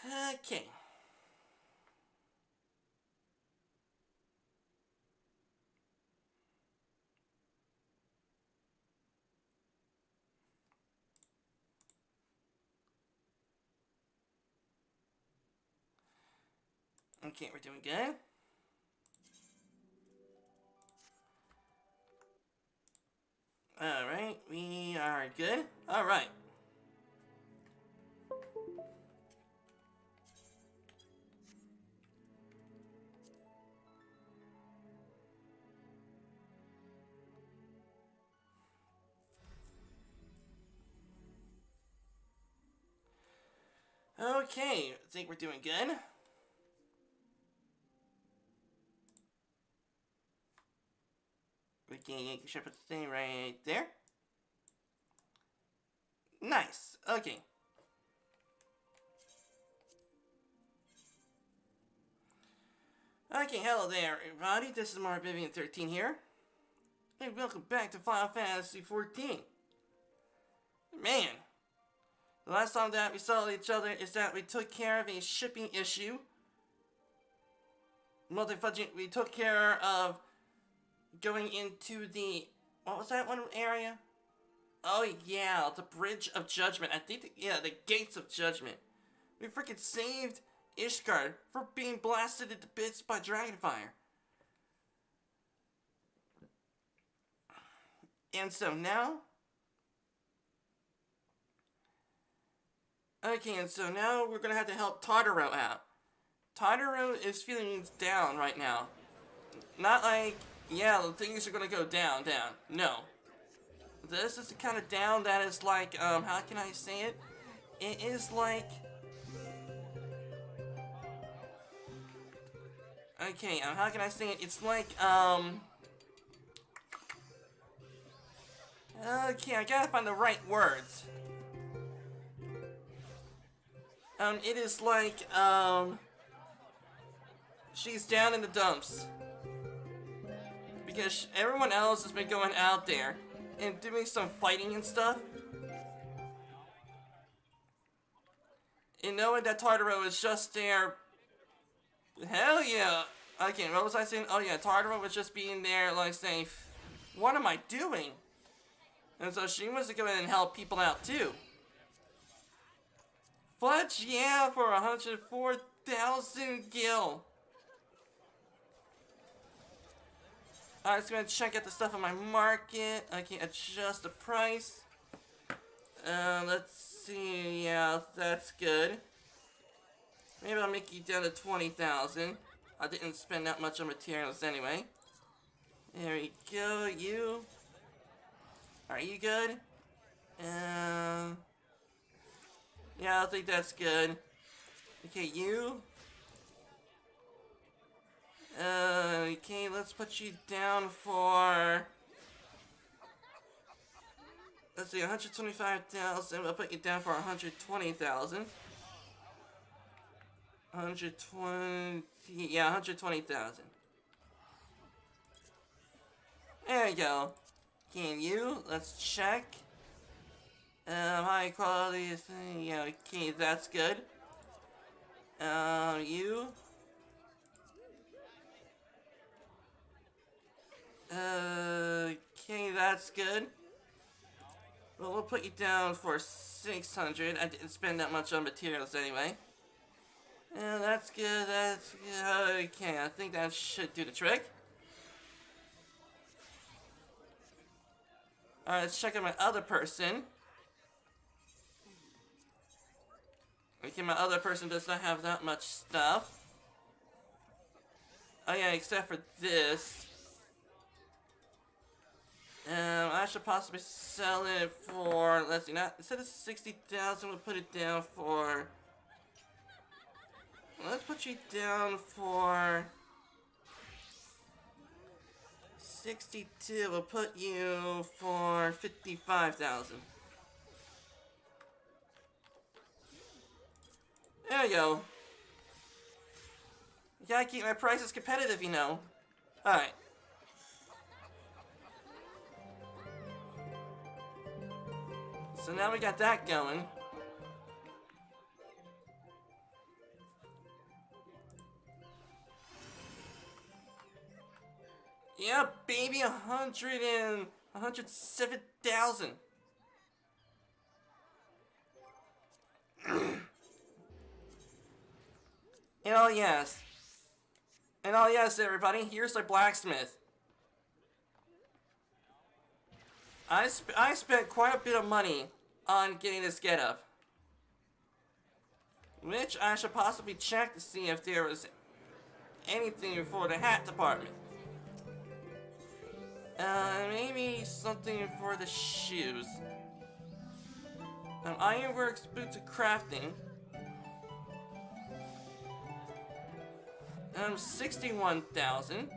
Okay. Okay, we're doing good. Alright, we are good. Alright. Okay, I think we're doing good. We can put the thing right there. Nice. Okay. Okay, hello there, everybody. This is MMORPG 13 here. And welcome back to Final Fantasy 14. Man, the last time that we saw each other is that we took care of a shipping issue. We took care of going into the... What was that one area? Oh yeah, the Bridge of Judgment. I think, the Gates of Judgment. We freaking saved Ishgard for being blasted into bits by Dragonfire. And so now... Okay, and so now we're gonna have to help Tataru out. Tataru is feeling down right now. Not like, yeah, things are gonna go down. No. This is the kind of down that is like, how can I say it? It is like... Okay, how can I say it? It's like, okay, I gotta find the right words. It is like, she's down in the dumps. Because everyone else has been going out there and doing some fighting and stuff. And knowing that Tataru is just there... Hell yeah! Okay, what was I saying? Oh yeah, Tataru was just being there, like saying, what am I doing? And so she wants to go in and help people out too. Fudge, yeah, for 104,000 gil. Alright, so I'm gonna check out the stuff on my market. I can adjust the price. Let's see, yeah, that's good. Maybe I'll make you down to 20,000. I didn't spend that much on materials anyway. There we go, you. Are you good? Yeah, I think that's good. Okay, you. Okay, let's put you down for... Let's see, 125,000. We'll put you down for 120,000. 120... Yeah, 120,000. There you go. Can you? Let's check. High quality thing. Yeah, okay, that's good. You. Okay, that's good. Well, we'll put you down for 600. I didn't spend that much on materials anyway. Yeah, that's good, that's good. Okay, I think that should do the trick. Alright, let's check out my other person. Okay, my other person does not have that much stuff. Oh yeah, except for this. I should possibly sell it for, let's see, not, instead of 60,000, we'll put it down for... Let's put you down for... 62, we'll put you for 55,000. There you go. You gotta keep my prices competitive, you know. Alright. So now we got that going. 107,000. And oh yes. And oh yes, everybody, here's the blacksmith. I spent quite a bit of money on getting this getup, which I should possibly check to see if there was anything for the hat department. Maybe something for the shoes. Ironworks, boots of crafting. 61,000.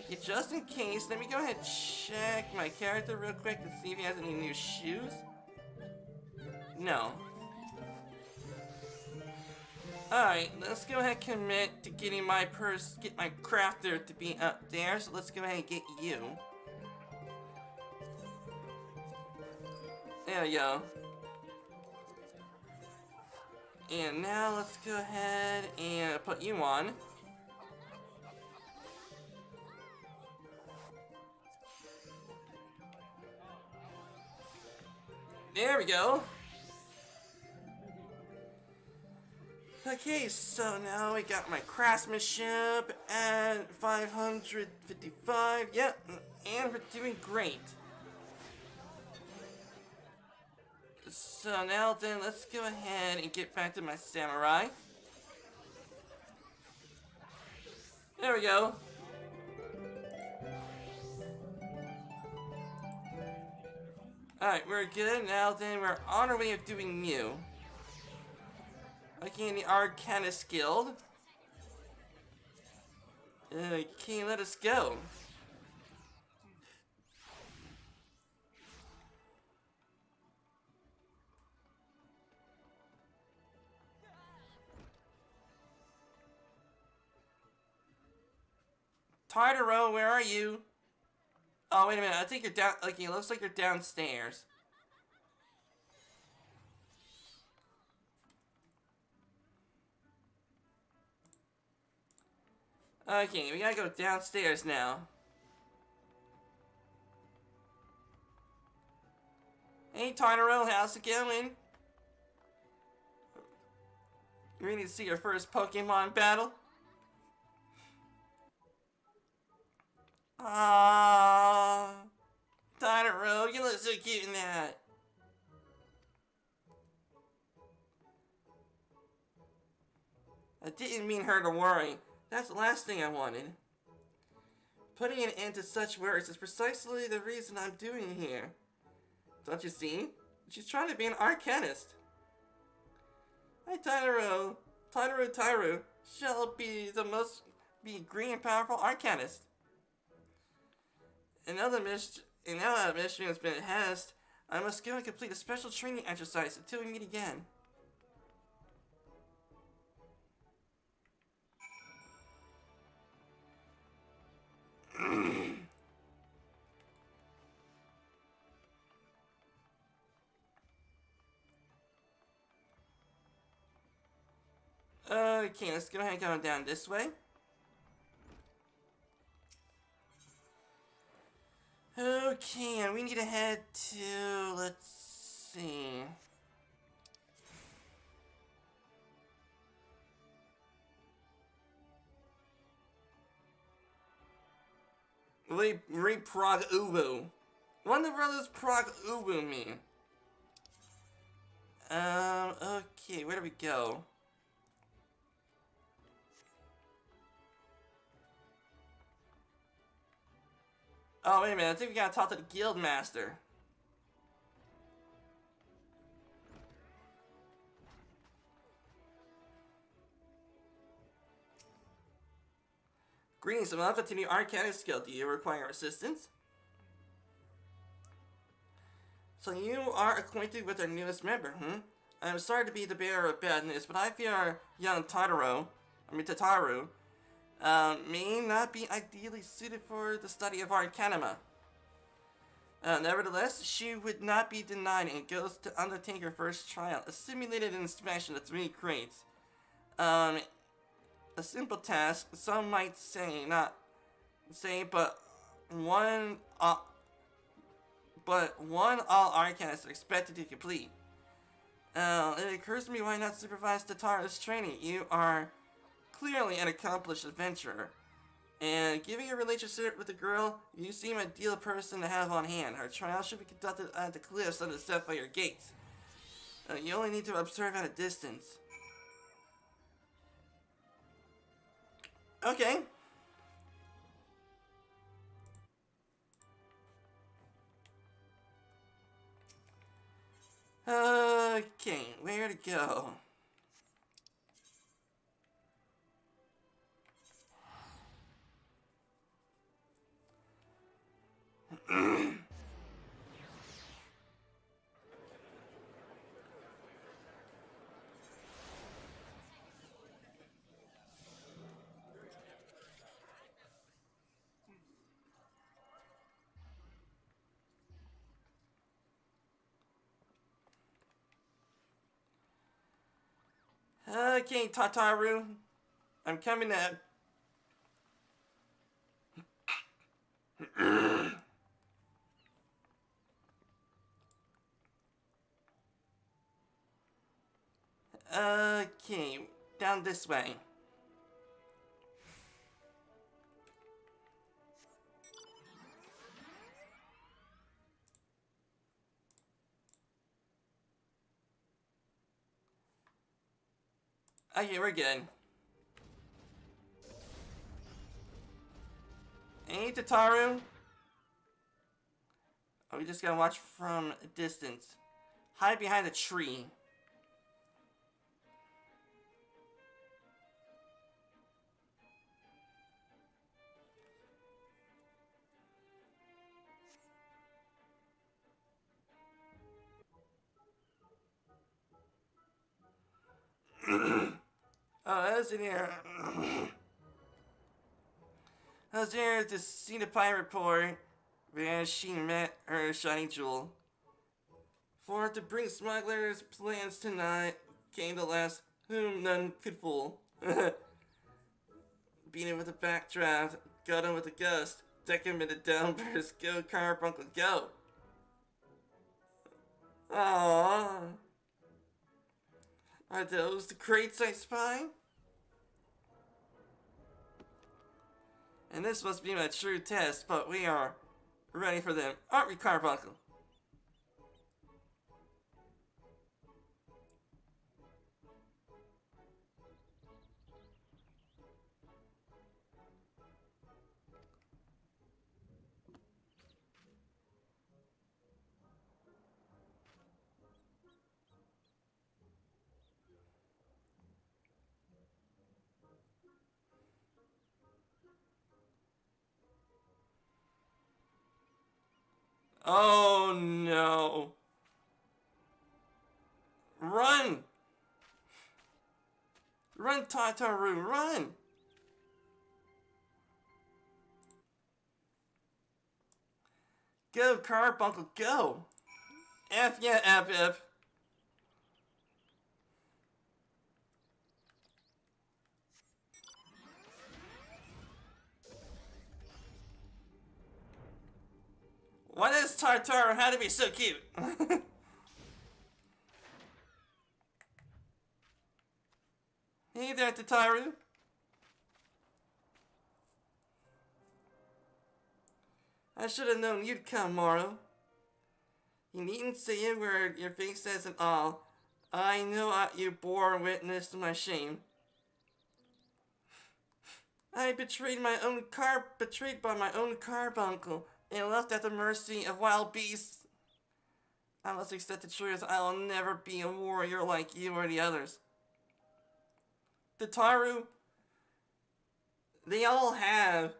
Okay, just in case, let me go ahead and check my character real quick to see if he has any new shoes. No. Alright, let's go ahead and commit to getting my get my crafter to be up there, so let's go ahead and get you. There we go. And now let's go ahead and put you on. There we go. Okay, so now we got my craftsmanship at 555. Yep, and we're doing great. So now then, let's go ahead and get back to my samurai. There we go. Alright, we're good. Now then, we're on our way of doing new. Okay, in the Arcanist Guild. Okay, let us go. Tataru, where are you? Oh, wait a minute. I think you're down. Okay, it looks like you're downstairs. Okay, we gotta go downstairs now. Hey, Tataru, how's it going? You ready to see your first Pokemon battle? Ah, Tataru, you look so cute in that. I didn't mean her to worry. That's the last thing I wanted. Putting an end to such words is precisely the reason I'm doing here. Don't you see? She's trying to be an arcanist. Hi, Tataru. Tataru shall be the most green and powerful arcanist. And now that mission has been enhanced, I must go and complete a special training exercise until we meet again. Okay, let's go ahead and go down this way. Okay, and we need to head to, let's see. Prog Ubu. Wonder what does Prog Ubu mean? Okay, where do we go? Oh, wait a minute, I think we gotta talk to the guild master. Greetings, welcome to the Arcanist Guild. Do you require assistance? So you are acquainted with our newest member, I'm sorry to be the bearer of bad news, but I fear our young Tataru may not be ideally suited for the study of Arcanima. Nevertheless, she would not be denied and goes to undertake her first trial, a simulated inspection of 3 crates. A simple task, some might say, but one, but one all Arcanists are expected to complete. It occurs to me why not supervise Tataru's training. You are clearly an accomplished adventurer. And given your relationship with the girl, you seem a ideal person to have on hand. Her trial should be conducted at the cliffs under the Sapphire Gates. You only need to observe at a distance. Okay. Okay, where to go? Okay, Tataru. I'm coming up. Okay, down this way. Okay, we're good. Hey, Tataru. Oh, we just gotta watch from a distance. Hide behind a tree. Oh, I was in here. I was there to see the pirate report where she met her shiny jewel. For to bring smugglers' plans tonight came the last whom none could fool. Beat him with a backdraft, got him with a gust, deck him in a downburst, go carbuncle, go! Aww. Are those the crates I spy? And this must be my true test, but we are ready for them, aren't we, Carbuncle? Oh no. Run! Run, Tataru, run! Go, Carbuncle, go! F yeah, F. Why does Tataru have to be so cute? Hey there, Tataru. I should have known you'd come, Moro. You needn't say a word, your face says it all. I know you bore witness to my shame. I betrayed by my own carbuncle, and left at the mercy of wild beasts. I must accept the truth, I'll never be a warrior like you or the others. Tataru, we all have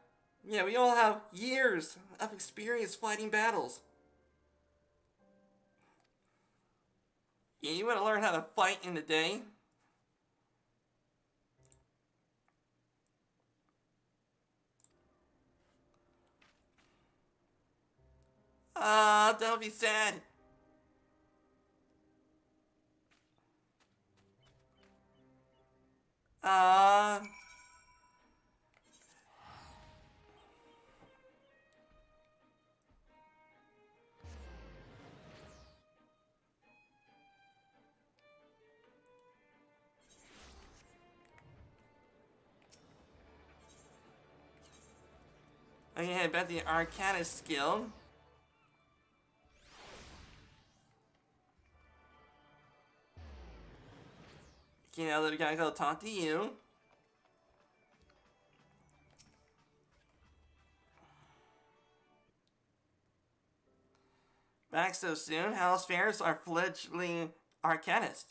years of experience fighting battles. You want to learn how to fight in a day? Ah, don't be sad. Ah. Okay, head back to the Arcanist Guild. Okay, now that we gotta go talk to you. Back so soon? How's fares our fledgling Arcanist?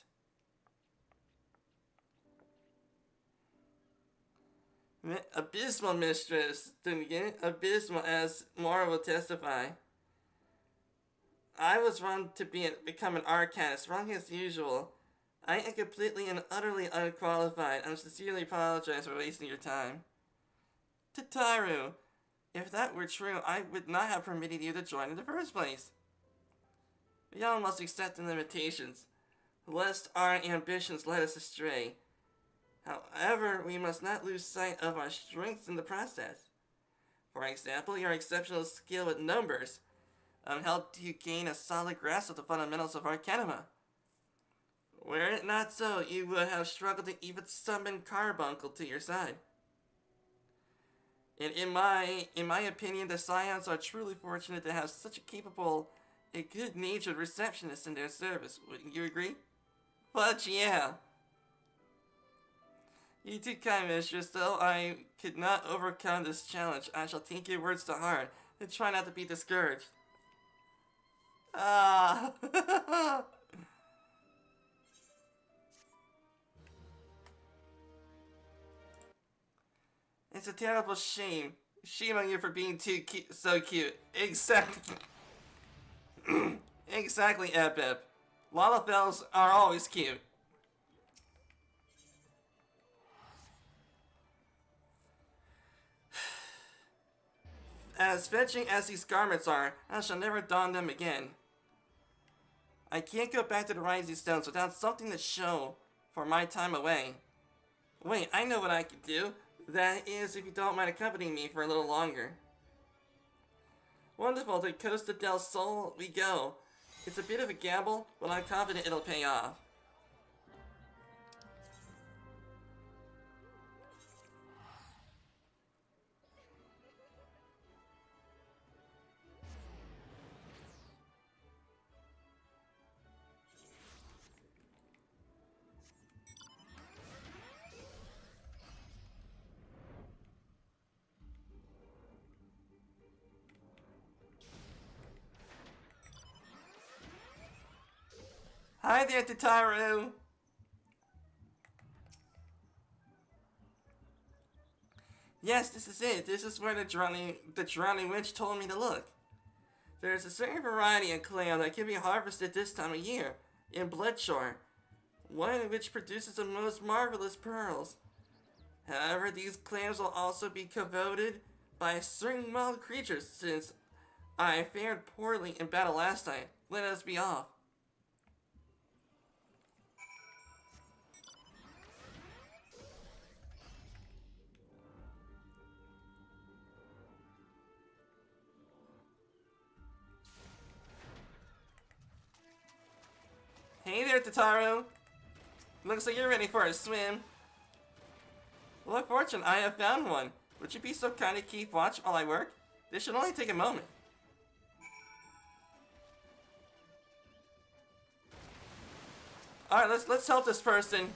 Abysmal, mistress. Then again, abysmal, as Mora will testify. I was wrong to become an Arcanist, wrong as usual. I am completely and utterly unqualified. I sincerely apologize for wasting your time. Tataru, if that were true, I would not have permitted you to join in the first place. We all must accept the limitations, lest our ambitions lead us astray. However, we must not lose sight of our strengths in the process. For example, your exceptional skill with numbers helped you gain a solid grasp of the fundamentals of Arcanima. Were it not so, you would have struggled to even summon Carbuncle to your side. And in my opinion, the Scions are truly fortunate to have such a capable and good-natured receptionist in their service. Wouldn't you agree? Fudge, yeah. You too kind, mistress. Though I could not overcome this challenge, I shall take your words to heart and try not to be discouraged. Ah. It's a terrible shame. Shame on you for being so cute. Exactly. Exactly, Ep. Lalafels are always cute. As fetching as these garments are, I shall never don them again. I can't go back to the Rising Stones without something to show for my time away. Wait, I know what I could do. That is, if you don't mind accompanying me for a little longer. Wonderful, to Costa del Sol we go. It's a bit of a gamble, but I'm confident it'll pay off. Hi there, Tataru! Yes, this is it. This is where the drowning witch told me to look. There's a certain variety of clam that can be harvested this time of year, in Bloodshore, one which produces the most marvelous pearls. However, these clams will also be coveted by certain wild creatures, since I fared poorly in battle last night. Let us be off. Hey there, Tataru! Looks like you're ready for a swim. Look, fortune, I have found one. Would you be so kind to keep watch while I work? This should only take a moment. Alright, let's help this person.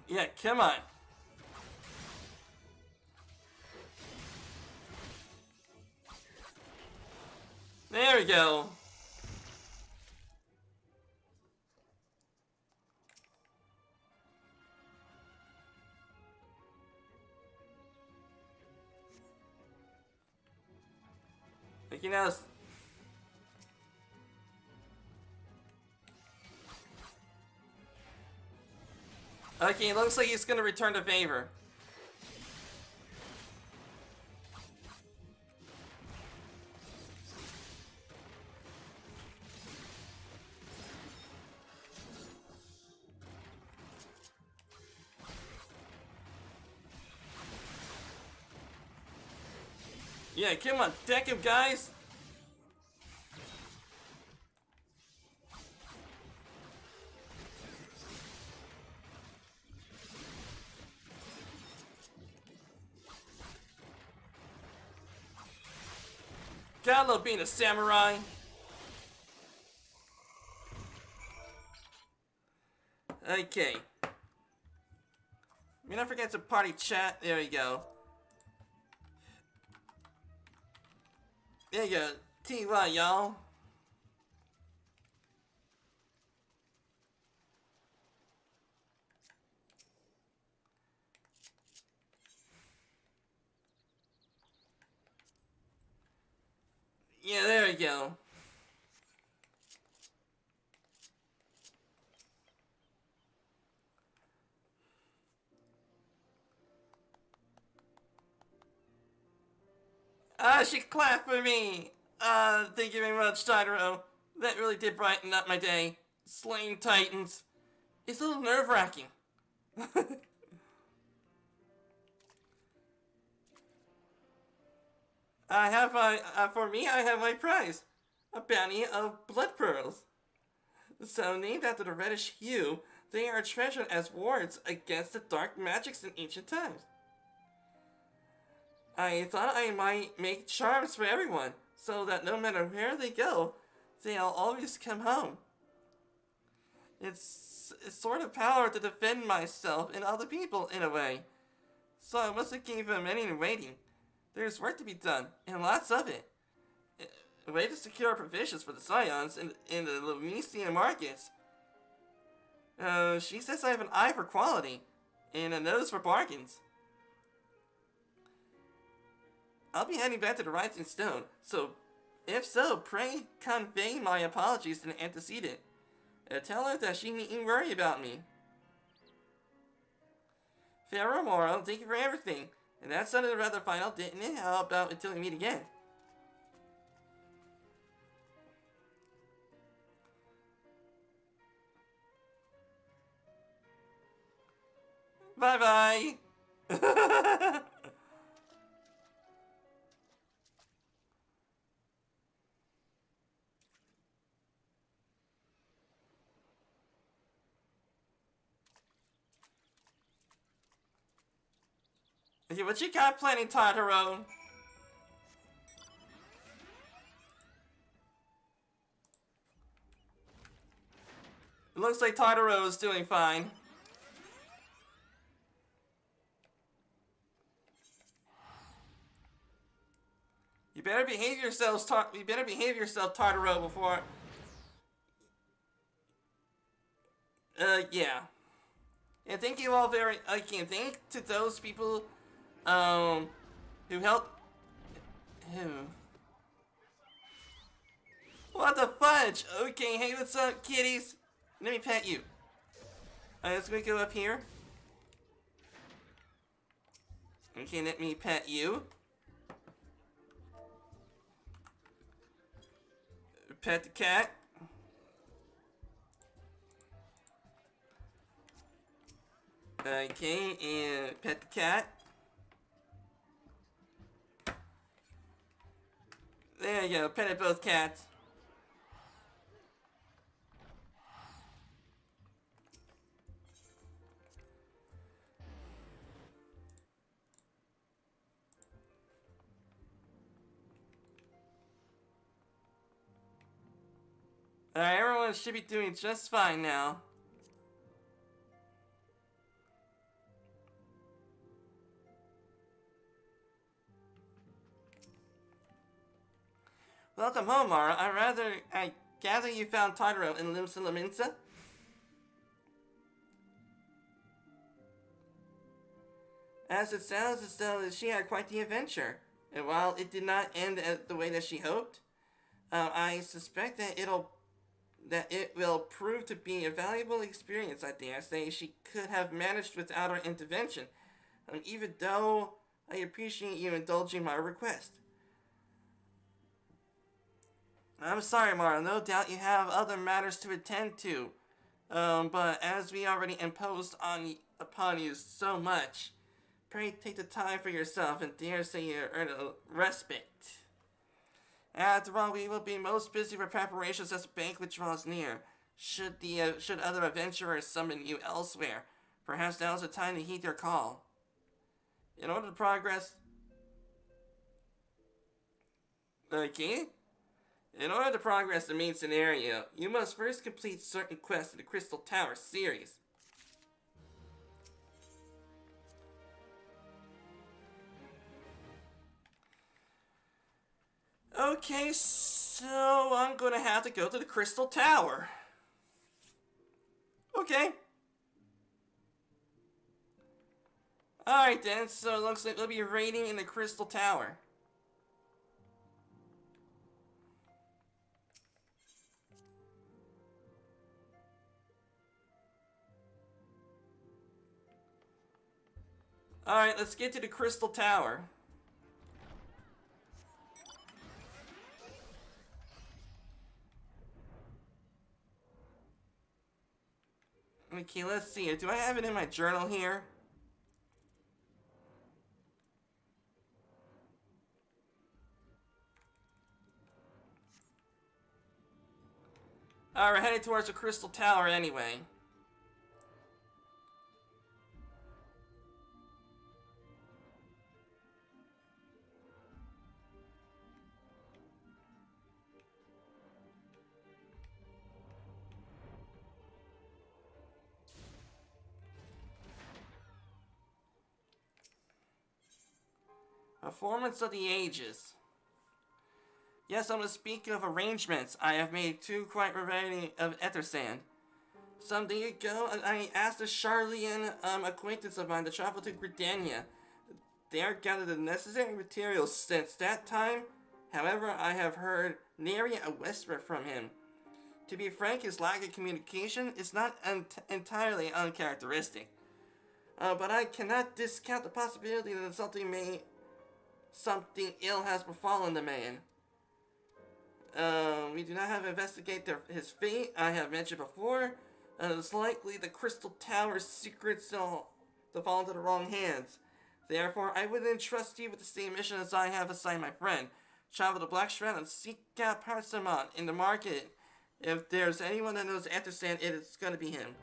Yeah, come on. There we go. You know. Okay, looks like he's gonna return the favor. Yeah, come on, deck him, guys! Gotta love being a samurai! Okay. Don't forget to party chat. There we go. There you go. TY, y'all. Yeah, there we go. She clapped for me! Thank you very much, Tataru. That really did brighten up my day. Slaying titans. It's a little nerve-wracking. I have my, for me, I have my prize. A bounty of blood pearls. So, named after the reddish hue, they are treasured as wards against the dark magics in ancient times. I thought I might make charms for everyone, so that no matter where they go, they'll always come home. It's sort of power to defend myself and other people in a way. So I wasn't giving them any waiting. There's work to be done, and lots of it. A way to secure provisions for the Scions in the LABYRINTH markets. She says I have an eye for quality, and a nose for bargains. I'll be heading back to the Rising Stone, so if so, pray convey my apologies to the antecedent. Tell her that she needn't worry about me. Farewell, Moro, thank you for everything. And that sounded rather final, didn't it? How about until we meet again? Bye-bye! Okay, what you got planning, Tataru? It looks like Tataru is doing fine. You better behave yourself, Tataru, before... yeah. And thank you all very... Again, thank to those people, who helped... Who? What the fudge? Okay, hey, what's up, kitties? Let me pet you. Let's go up here. Okay, let me pet you. Pet the cat. Okay, and pet the cat. There you go, petted both cats. Alright, everyone should be doing just fine now. Welcome home, Mara. I gather you found Tataru in LIMSALOMINSA? As it sounds as though she had quite the adventure. And while it did not end the way that she hoped, I suspect that it will prove to be a valuable experience. I dare say she could have managed without our intervention, even though I appreciate you indulging my request. I'm sorry, Mara. No doubt you have other matters to attend to. But as we already imposed upon you so much, Pray take the time for yourself and dare say you earn a respite. After all, we will be most busy for preparations as the banquet draws near. Should other adventurers summon you elsewhere, perhaps now is the time to heed their call. In order to progress... Okay? In order to progress the main scenario, you must first complete certain quests in the Crystal Tower series. Okay, so I'm gonna have to go to the Crystal Tower. Okay. Alright then, so it looks like we'll be raiding in the Crystal Tower. Alright, let's get to the Crystal Tower. Okay, let's see. Do I have it in my journal here? Alright, we're heading towards the Crystal Tower anyway. Performance of the Ages. Yes, I'm going to speak of arrangements. I have made 2 quite variety of ether sand. Some day ago, I asked a Charlian acquaintance of mine to travel to Gridania. There gathered the necessary materials since that time. However, I have heard nary a whisper from him. To be frank, his lack of communication is not entirely uncharacteristic. But I cannot discount the possibility that something ill has befallen the man. We do not have to investigate his fate, I have mentioned before. It's likely the Crystal Tower's secrets to fall into the wrong hands. Therefore, I would entrust you with the same mission as I have assigned my friend. Travel to Black Shroud and seek out Parsimon in the market. If there's anyone that knows Anderson, it's gonna be him.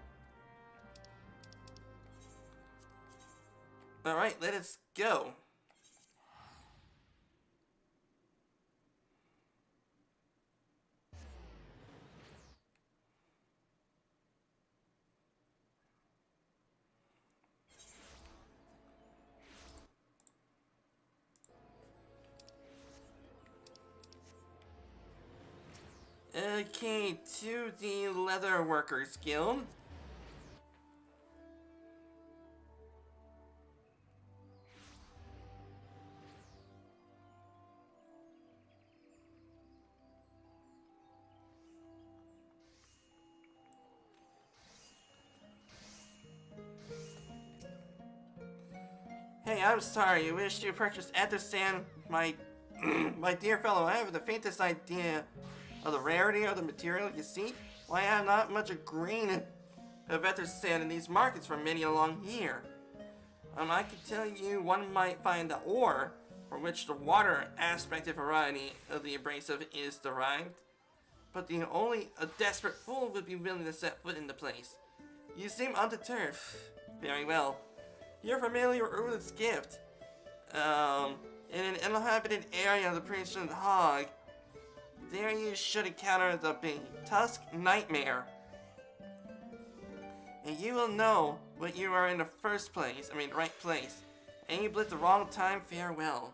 Alright, let us go. Okay, to the Leather Workers Guild. Hey, I'm sorry, you wish to purchase ether sand, my dear fellow. I have the faintest idea of the rarity of the material you seek. Why, I have not much a grain of ether sand in these markets for many along here. I can tell you one might find the ore, from which the water aspect and variety of the abrasive is derived. But only a desperate fool would be willing to set foot in the place. You seem undeterred. Very well. You're familiar with Urlin's gift. In an uninhabited area of the Princeton Hog, there you should encounter the big Tusk Nightmare. And you will know what you are in the right place. And you blipped the wrong time, farewell.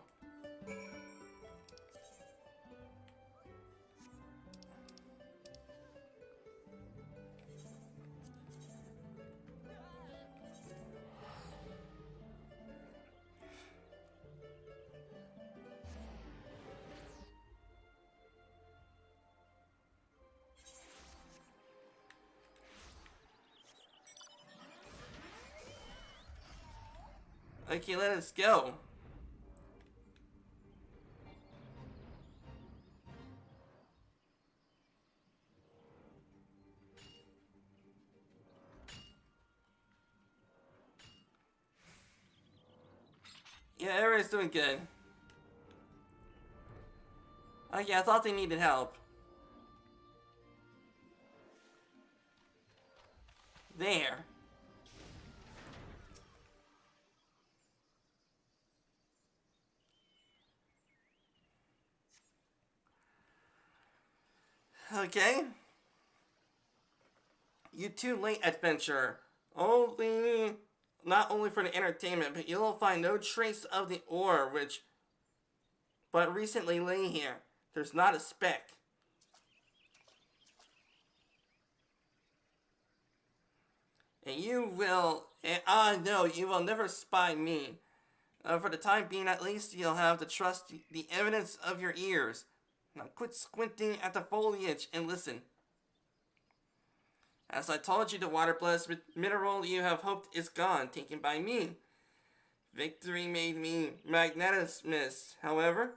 Okay, let us go. Yeah, everybody's doing good. Oh yeah, I thought they needed help. There. Okay. You too late, adventurer. Not only for the entertainment, but you'll find no trace of the ore which but recently lay here. There's not a speck. No, you will never spy me. For the time being, at least, you'll have to trust the evidence of your ears. Now quit squinting at the foliage and listen. As I told you, the water-blessed mineral you have hoped is gone, taken by me. Victory made me magnanimous, however.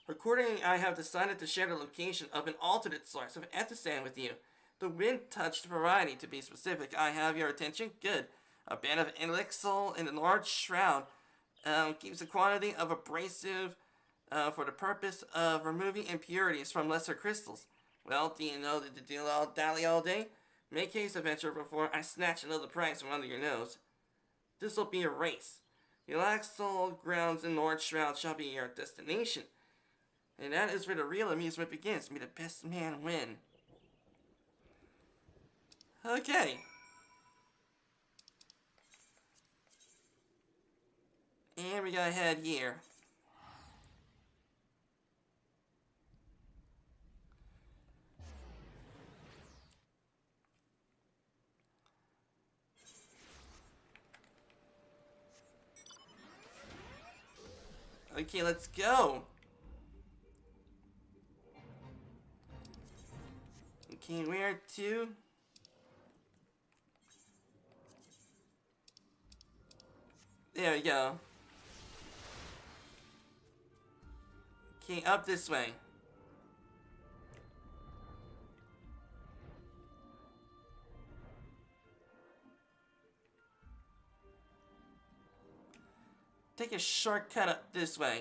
Accordingly, I have decided to share the location of an alternate source of anthracene with you. The wind-touched variety, to be specific. I have your attention? Good. A band of elixir in a large shroud keeps a quantity of abrasive for the purpose of removing impurities from lesser crystals. Well, do you know the deal all dally all day? Make haste, adventure, before I snatch another prize from under your nose. This'll be a race. The elixir grounds in North Shroud shall be your destination. And that is where the real amusement begins. May the best man win. Okay. And we gotta head here. Okay, let's go. Okay, where to? There we go. Okay, up this way. Take a shortcut up this way.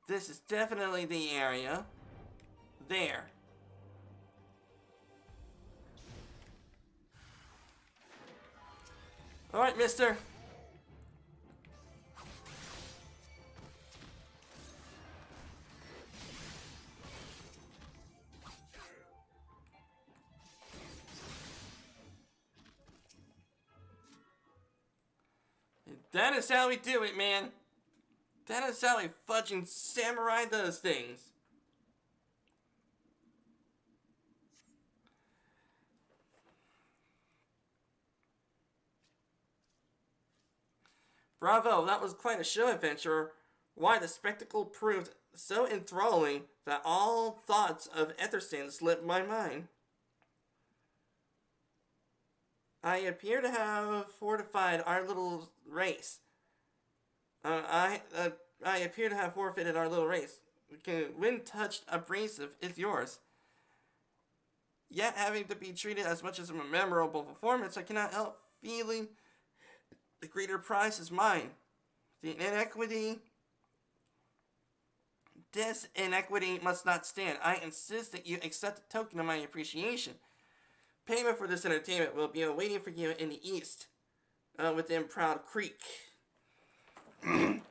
This is definitely the area. There. Alright, mister. That is how we do it, man. That is how a fudging samurai does things. Bravo, that was quite a show, adventurer. Why, the spectacle proved so enthralling that all thoughts of anthracene slipped my mind. I appear to have fortified our little race. I appear to have forfeited our little race. When touched abrasive is yours. Yet, having to be treated as much as a memorable performance, I cannot help feeling the greater prize is mine. This inequity must not stand. I insist that you accept a token of my appreciation. Payment for this entertainment will be awaiting for you in the east, within Proud Creek.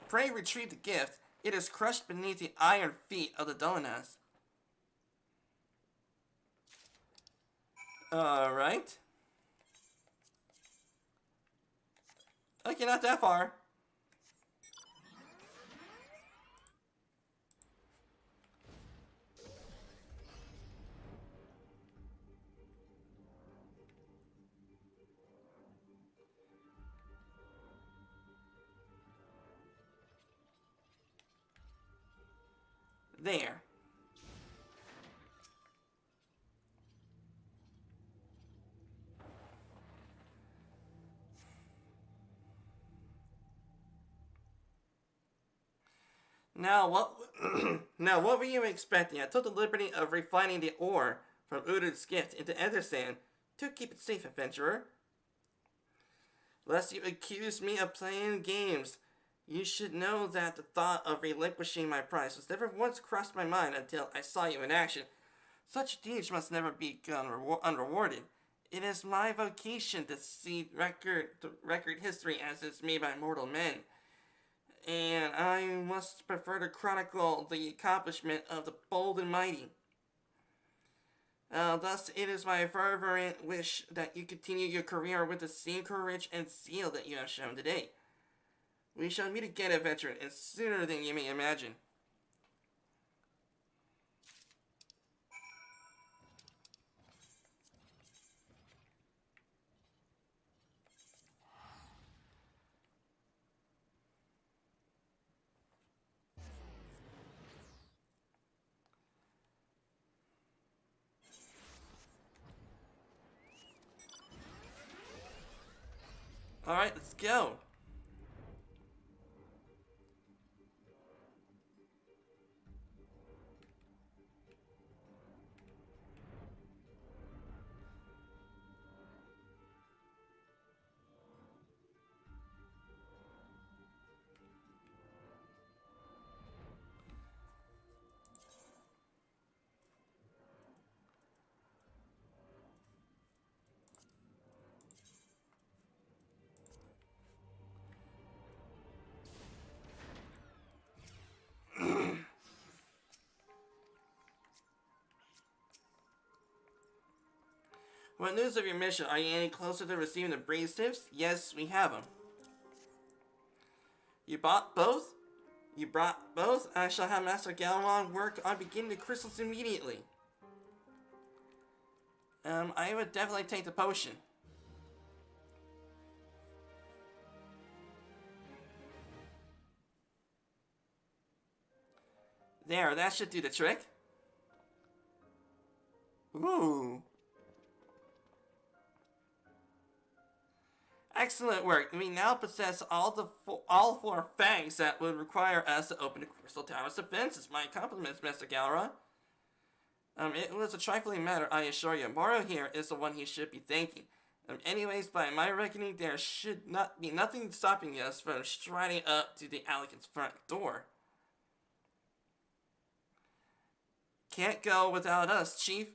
Pray retrieve the gift. It is crushed beneath the iron feet of the Dolinas. Alright. Okay, not that far. There. Now what? Now what were you expecting? I took the liberty of refining the ore from Uru's gift into ether sand to keep it safe, adventurer. Lest you accuse me of playing games, you should know that the thought of relinquishing my prize was never once crossed my mind until I saw you in action. Such deeds must never be gone unrewarded. It is my vocation to see record history as it's made by mortal men, and I must prefer to chronicle the accomplishment of the bold and mighty. Thus, it is my fervent wish that you continue your career with the same courage and zeal that you have shown today. We shall meet again, adventurer, and sooner than you may imagine. Alright, let's go. What news of your mission? Are you any closer to receiving the braze tips? Yes, we have them. You bought both? You brought both? I shall have Master Galwan work on beginning the crystals immediately. I would definitely take the potion. There, that should do the trick. Ooh. Excellent work. We now possess all four fangs that would require us to open the Crystal Tower's defenses. My compliments, Mr. Galra. It was a trifling matter, I assure you. Moro here is the one he should be thanking. Anyways, by my reckoning, there should not be nothing stopping us from striding up to the Allican's front door. Can't go without us, Chief.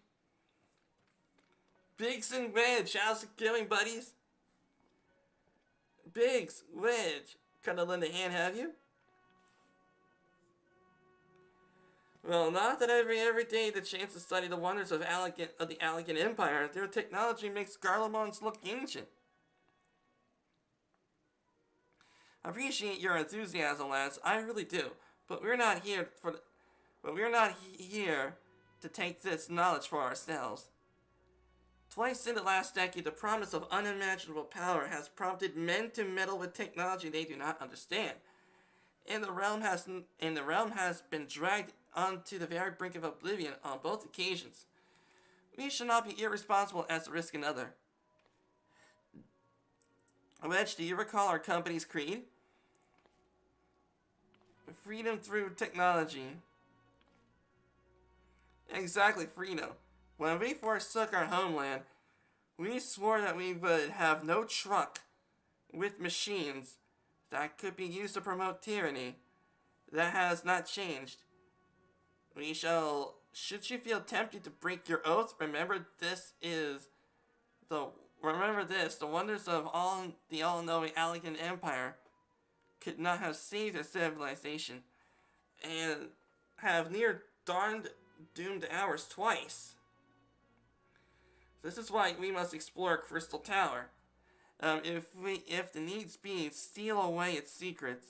Biggs and Wedge, how's it going, buddies? Biggs, Wedge, kind of lend a hand, have you? Well, not that every day the chance to study the wonders of the Allican Empire. Their technology makes Garlemons look ancient. I appreciate your enthusiasm, lads. I really do. But we're not here to take this knowledge for ourselves. Twice in the last decade, the promise of unimaginable power has prompted men to meddle with technology they do not understand. And the realm has been dragged onto the very brink of oblivion on both occasions. We should not be irresponsible as to risk another. Wedge, do you recall our company's creed? Freedom through technology. Exactly, freedom. When we forsook our homeland, we swore that we would have no truck with machines that could be used to promote tyranny. That has not changed. Should you feel tempted to break your oath, remember this, the wonders of the all-knowing Allican Empire could not have saved their civilization, and have near darned doomed ours twice. This is why we must explore Crystal Tower. If the needs be, steal away its secrets.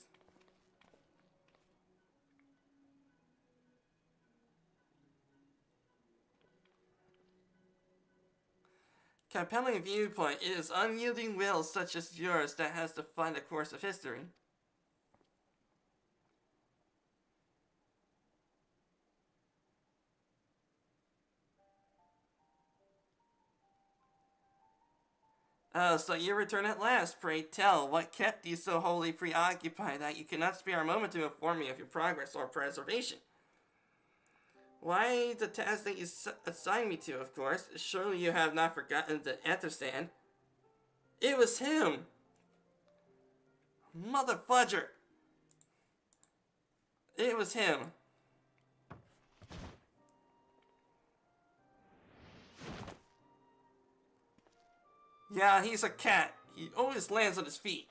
Compelling viewpoint. It is unyielding will such as yours that has defined the course of history. So you return at last. Pray tell, what kept you so wholly preoccupied that you could not spare a moment to inform me of your progress or preservation? Why the task that you assigned me to, of course. Surely you have not forgotten the Etherstand. It was him! Mother fudger! It was him. Yeah, he's a cat. He always lands on his feet.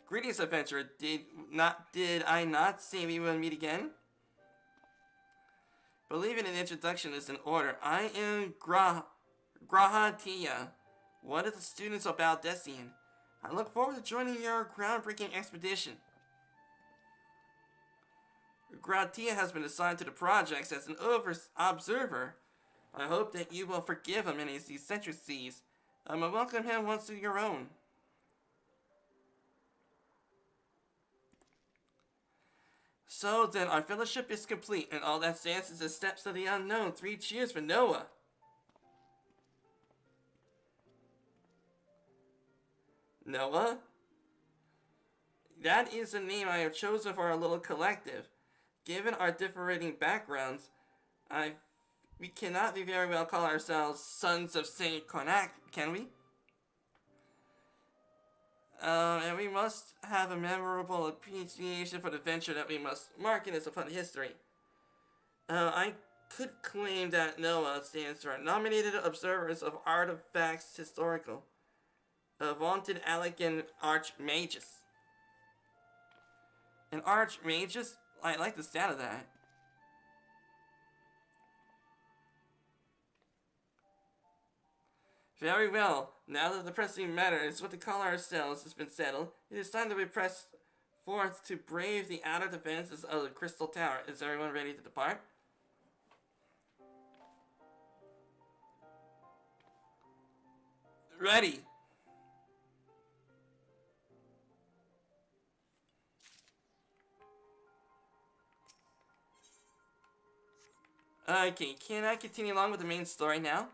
Greetings, adventurer. Did I not say we will meet again? Believing an introduction is in order. I am Grahatia, one of the students of Baldessian. I look forward to joining your groundbreaking expedition. Grahatia has been assigned to the projects as an observer. I hope that you will forgive him in his eccentricities. And welcome him once to your own. So then, our fellowship is complete, and all that stands is the steps to the unknown. 3 cheers for Noah. Noah? That is the name I have chosen for our little collective. Given our differing backgrounds, we cannot very well call ourselves Sons of Saint Connacht, can we? And we must have a memorable appreciation for the venture that we must mark in as a fun history. I could claim that NOAA stands for Nominated Observers of Artifacts Historical. Vaunted Elegant Archmagus. An Archmagus? I like the sound of that. Very well. Now that the pressing matter is what to call ourselves has been settled, it is time that we press forth to brave the outer defenses of the Crystal Tower. Is everyone ready to depart? Ready! Okay, can I continue along with the main story now?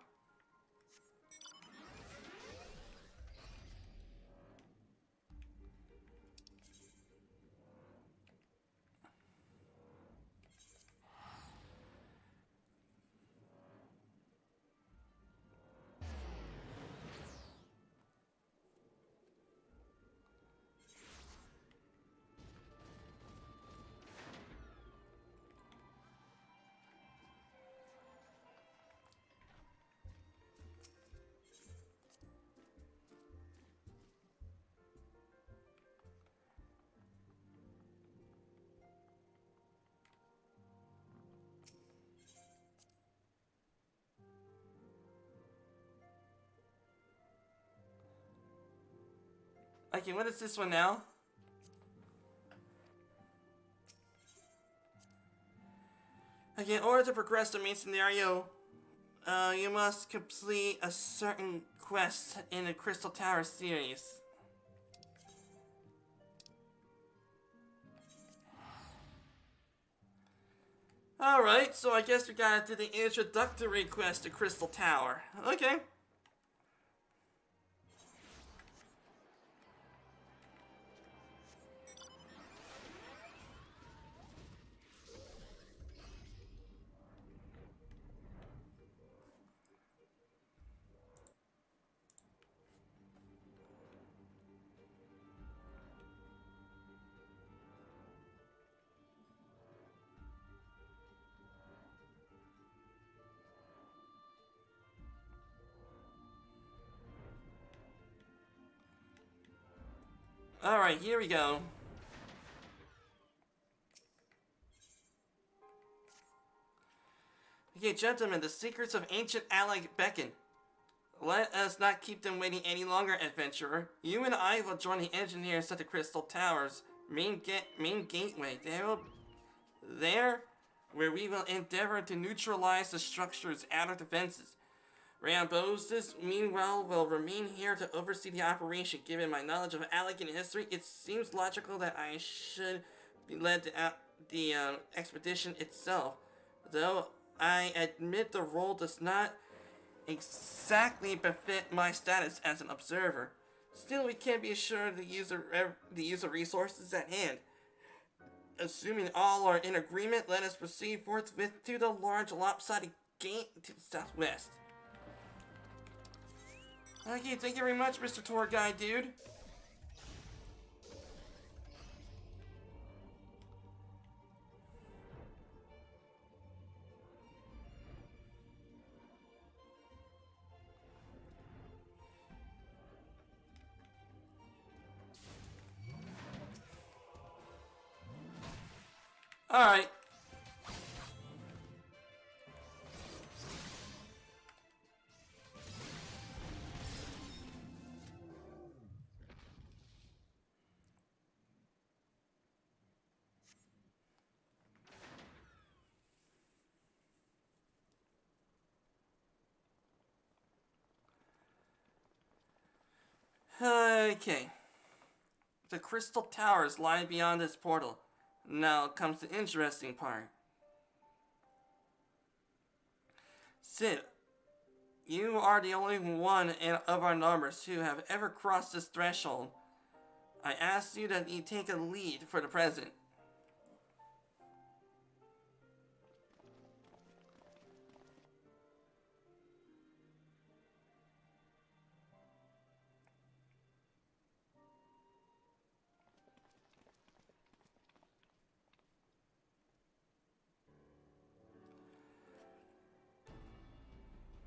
Okay, what is this one now? Okay, in order to progress the main scenario, you must complete a certain quest in the Crystal Tower series. Alright, so I guess we gotta do the introductory quest to Crystal Tower. Okay. Alright, here we go. Okay, gentlemen, the secrets of ancient Alec beckon. Let us not keep them waiting any longer, adventurer. You and I will join the engineers at the Crystal Tower's main gateway. There, where we will endeavor to neutralize the structure's outer defenses. Rambosis, meanwhile, will remain here to oversee the operation. Given my knowledge of Alec and history, it seems logical that I should be led to the expedition itself. Though I admit the role does not exactly befit my status as an observer. Still, we can't be sure the user resources at hand. Assuming all are in agreement, let us proceed forthwith to the large lopsided gate to the southwest. Okay, thank you very much, Mr. Tour Guide, dude. Alright. Okay. The crystal towers lie beyond this portal. Now comes the interesting part. Sid, you are the only one of our numbers who have ever crossed this threshold. I ask you that you take a lead for the present.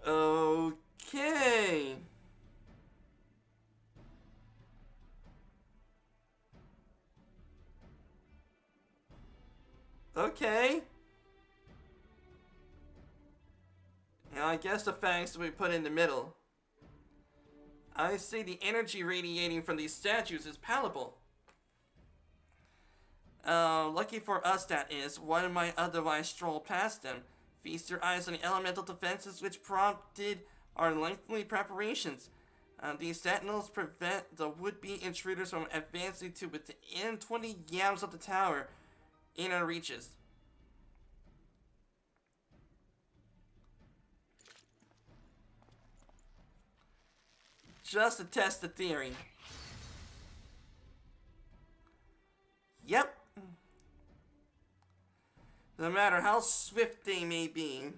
Okay. Okay. Now I guess the fangs will be put in the middle. I see the energy radiating from these statues is palatable. Lucky for us that is, one might otherwise stroll past them. Feast your eyes on the elemental defenses which prompted our lengthy preparations. These sentinels prevent the would-be intruders from advancing to within 20 yams of the tower in our reaches. Just to test the theory. Yep. No matter how swift they may be.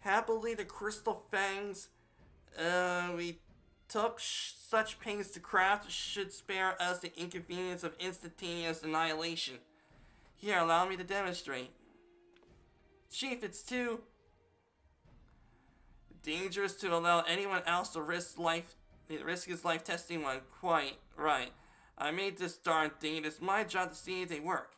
Happily, the crystal fangs we took such pains to craft should spare us the inconvenience of instantaneous annihilation. Here, allow me to demonstrate. Chief, it's too dangerous to allow anyone else to risk his life testing one. Quite right. I made this darn thing. It is my job to see if they work.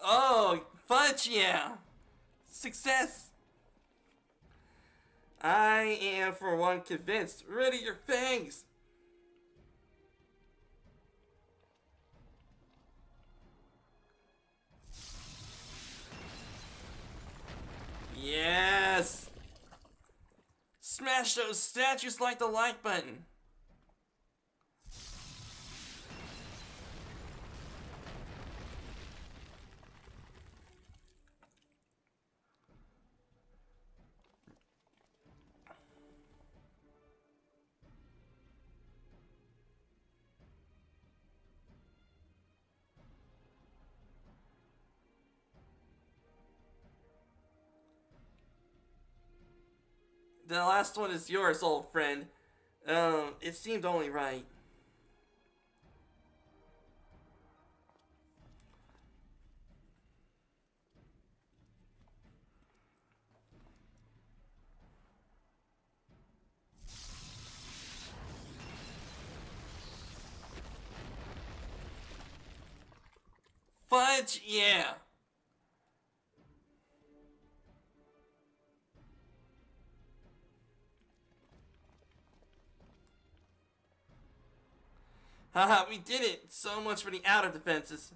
Oh, fudge, yeah! Success! I am, for one, convinced. Ready your fangs! Yes! Smash those statues like the like button! The last one is yours, old friend. It seemed only right. Fudge, yeah! Haha, we did it! So much for the outer defenses.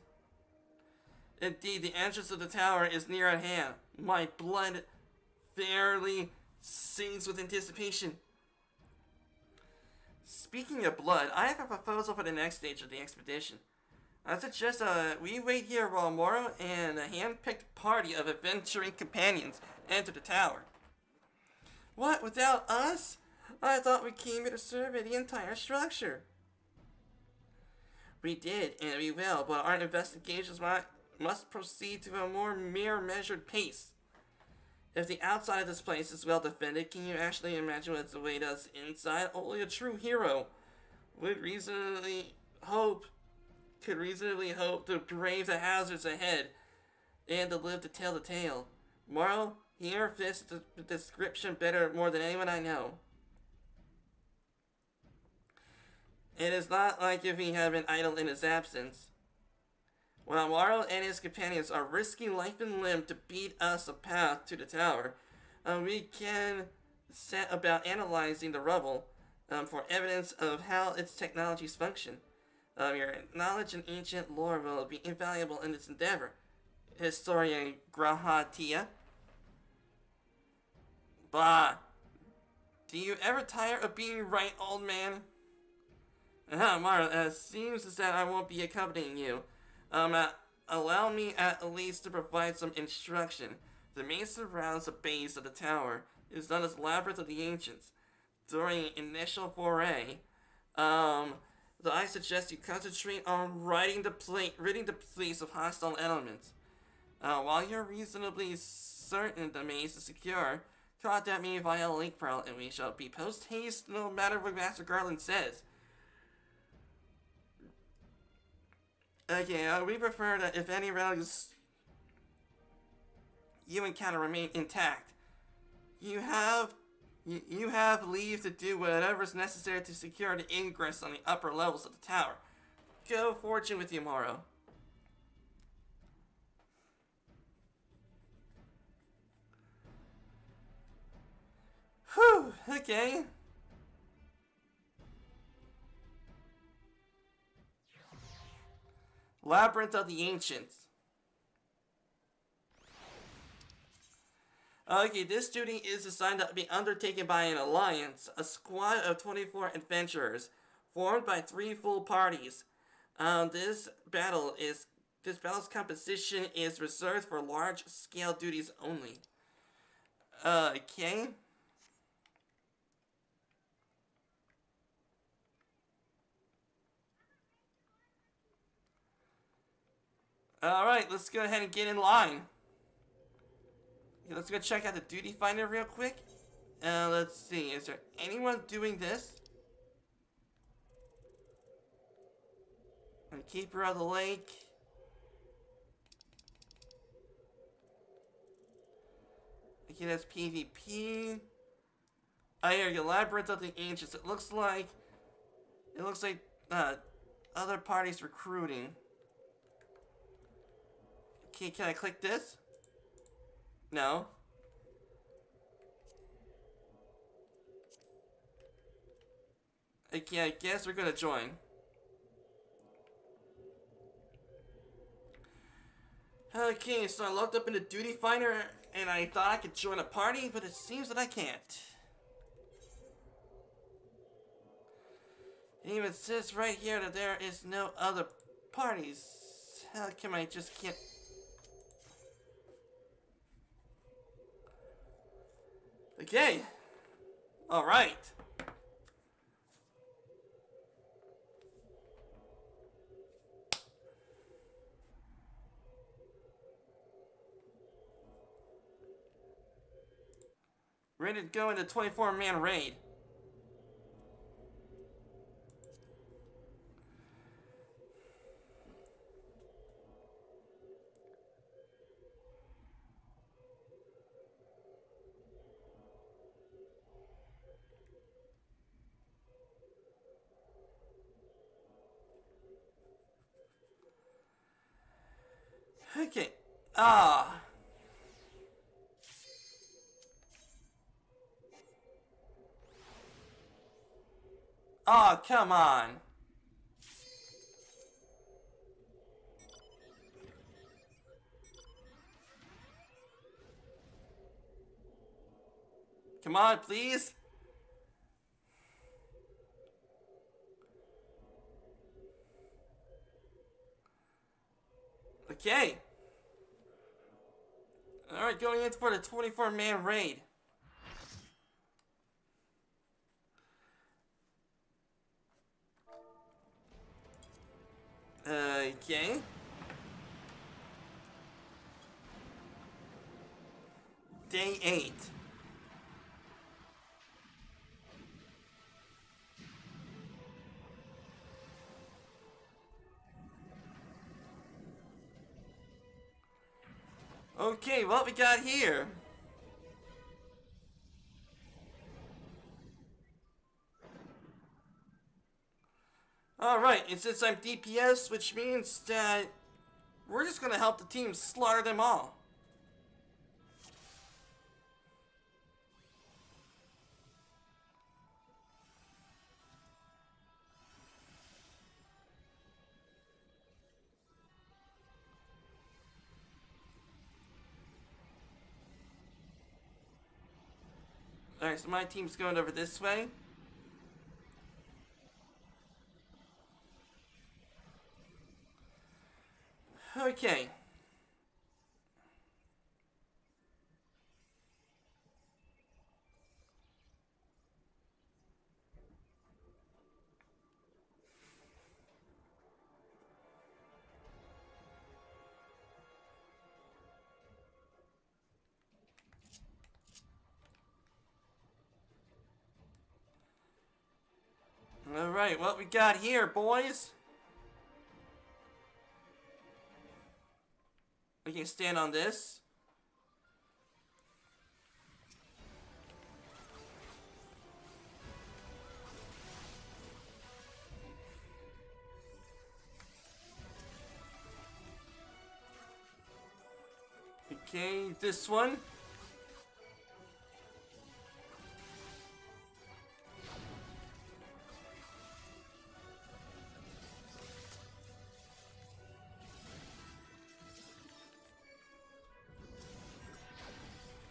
Indeed, the entrance of the tower is near at hand. My blood fairly sings with anticipation. Speaking of blood, I have a proposal for the next stage of the expedition. I suggest we wait here while Moro and a hand-picked party of adventuring companions enter the tower. What, without us? I thought we came here to survey the entire structure. We did, and we will, but our investigations must proceed to a more measured pace. If the outside of this place is well defended, can you actually imagine what's await us inside? Only a true hero could reasonably hope to brave the hazards ahead and to live to tell the tale. Morrow, here fits the description more than anyone I know. It is not like if he had been idle in his absence. While Morrow and his companions are risking life and limb to beat us a path to the tower, we can set about analyzing the rubble for evidence of how its technologies function. Your knowledge in ancient lore will be invaluable in this endeavor, Historian Grahatia. Bah! Do you ever tire of being right, old man? Mara, it seems as that I won't be accompanying you. Allow me at least to provide some instruction. The main surrounds the base of the tower. It is known as Labyrinth of the Ancients. During initial foray, I suggest you concentrate on ridding the place of hostile elements. While you're reasonably certain the maze is secure, contact me via link pearl and we shall be post haste no matter what Master Garland says. Okay, we prefer that if any relics you encounter remain intact, you have leave to do whatever is necessary to secure the ingress on the upper levels of the tower. Go fortune with you, Morrow. Whew, okay. Labyrinth of the Ancients. Okay, this duty is assigned to be undertaken by an alliance, a squad of 24 adventurers, formed by 3 full parties. This battle's composition is reserved for large-scale duties only. Okay. Alright, let's go ahead and get in line. Okay, let's go check out the duty finder real quick. Let's see, is there anyone doing this? And Keeper of the Lake. Okay, that's PvP. Oh, here you go, Labyrinth of the Ancients. It looks like other parties recruiting. Okay, can I click this? No. Okay, I guess we're gonna join. Okay, so I looked up in the duty finder and I thought I could join a party, but it seems that I can't. It even says right here that there is no other parties. How come I just can't... Okay. Alright. Ready to go into 24-man raid. Okay. Ah. Oh, come on. Come on, please. Okay. Alright, going in for the 24-man raid. Okay. Day 8. Okay, what we got here? Alright, and since I'm DPS, which means that we're just gonna help the team slaughter them all. Alright, so my team's going over this way. Okay. Alright, what we got here, boys? We can stand on this. Okay, this one.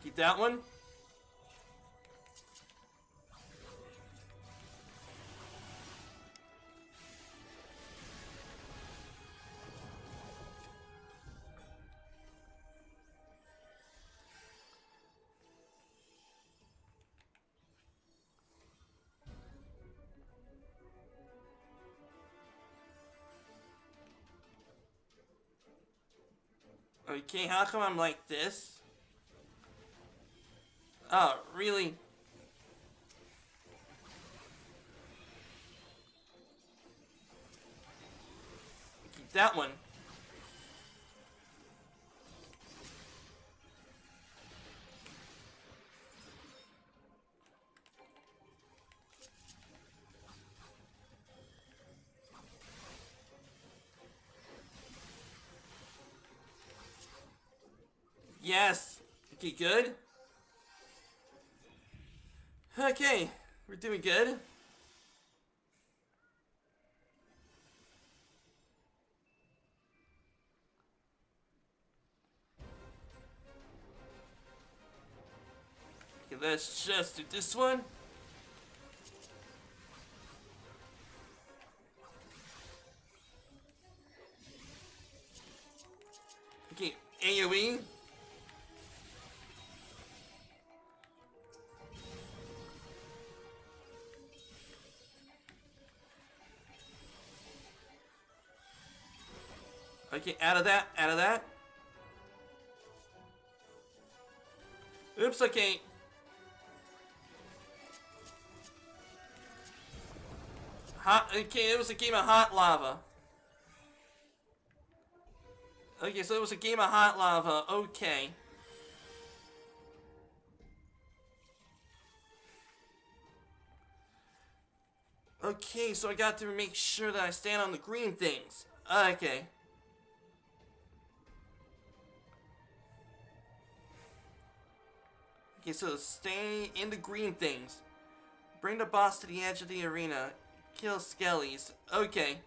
Keep that one. Okay, how come I'm like this? Oh, really? Keep that one. Yes. Okay, good. Okay, we're doing good. Okay, let's just do this one. Okay, AoE. Okay, out of that, out of that. Oops, okay. Hot, okay, it was a game of hot lava. Okay, so it was a game of hot lava, okay. Okay, so I got to make sure that I stand on the green things. Okay. Okay, so stay in the green things. Bring the boss to the edge of the arena. Kill skellies. Okay.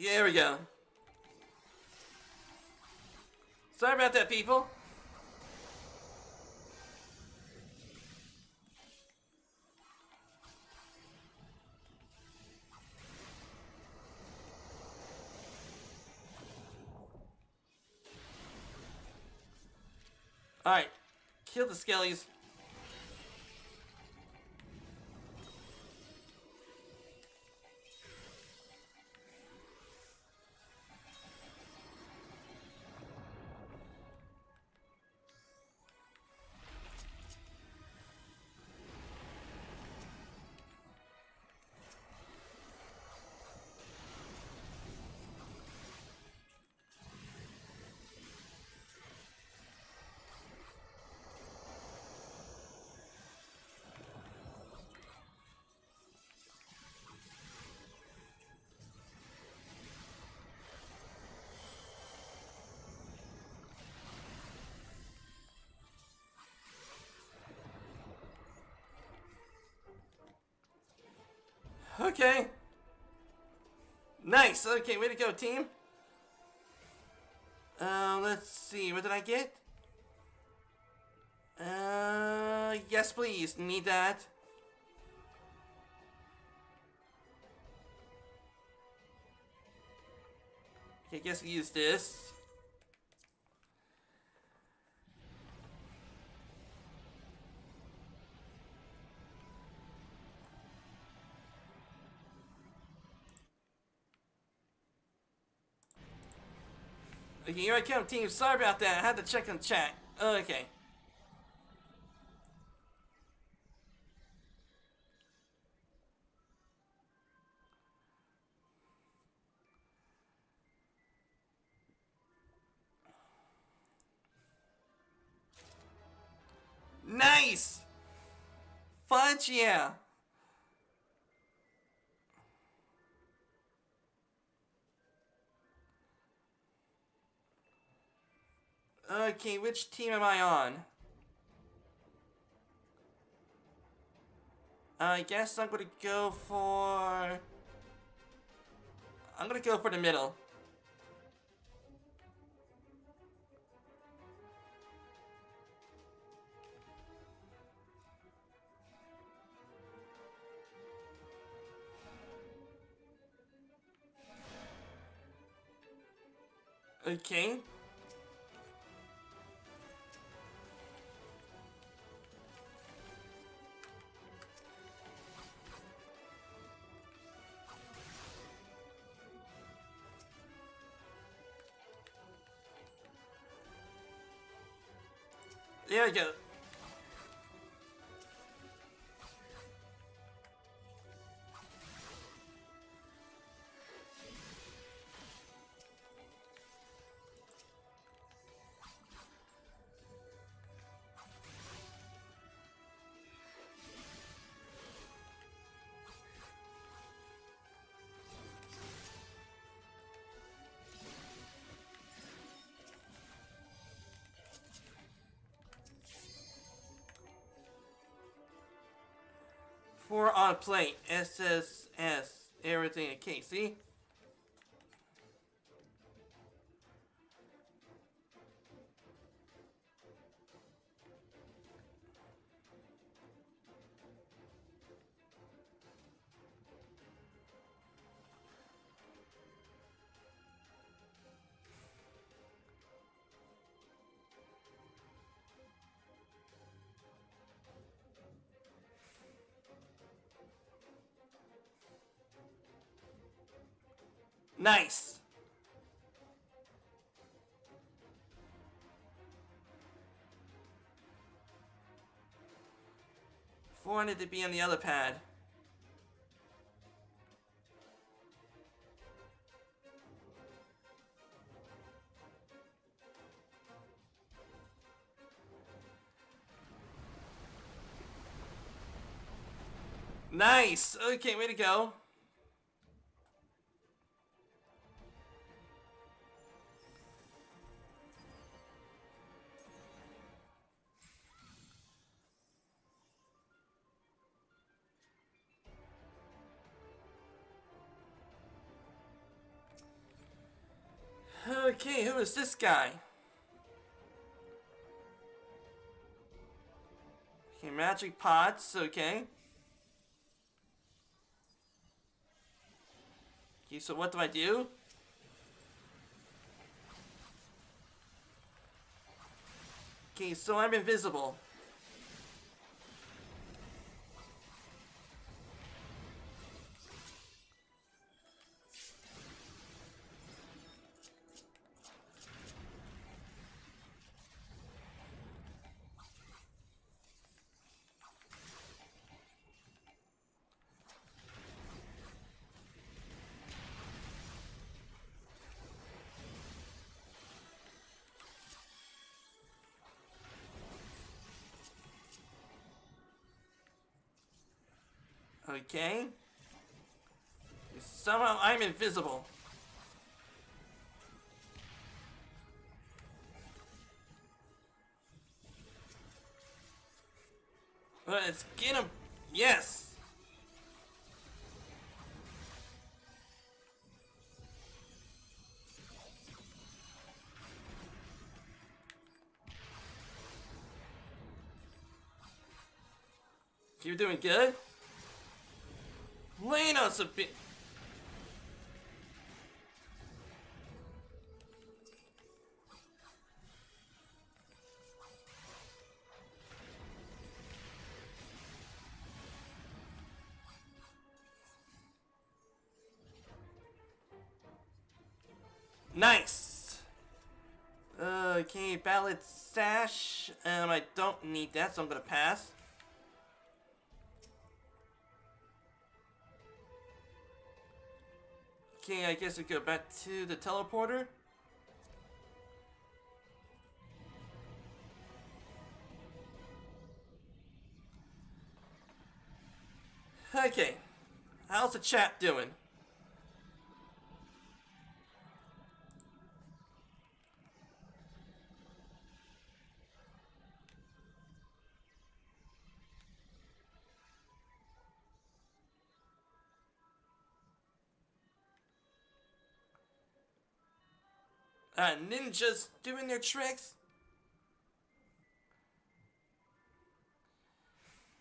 There we go. Sorry about that, people. Alright. Kill the skellies. Okay. Nice. Okay, way to go, team. Let's see. What did I get? Yes, please. Need that. Okay, guess we use this. Okay, here I come, team. Sorry about that. I had to check on chat. Okay. Nice! Fudge, yeah. Okay, which team am I on? I guess I'm gonna go for... I'm gonna go for the middle. Okay. There we go. Four on plate. SSS. Everything okay, see? Nice. Wanted to be on the other pad. Nice. Okay, way to go. Okay, who is this guy? Okay, magic pots, okay. Okay, so what do I do? Okay, so I'm invisible. Okay. Somehow I'm invisible. Let's get him. Yes. You're doing good. Lean us a bit. Nice. Okay, ballad sash. I don't need that, so I'm gonna pass. Okay, I guess we go back to the teleporter. Okay, how's the chat doing? Ninjas doing their tricks?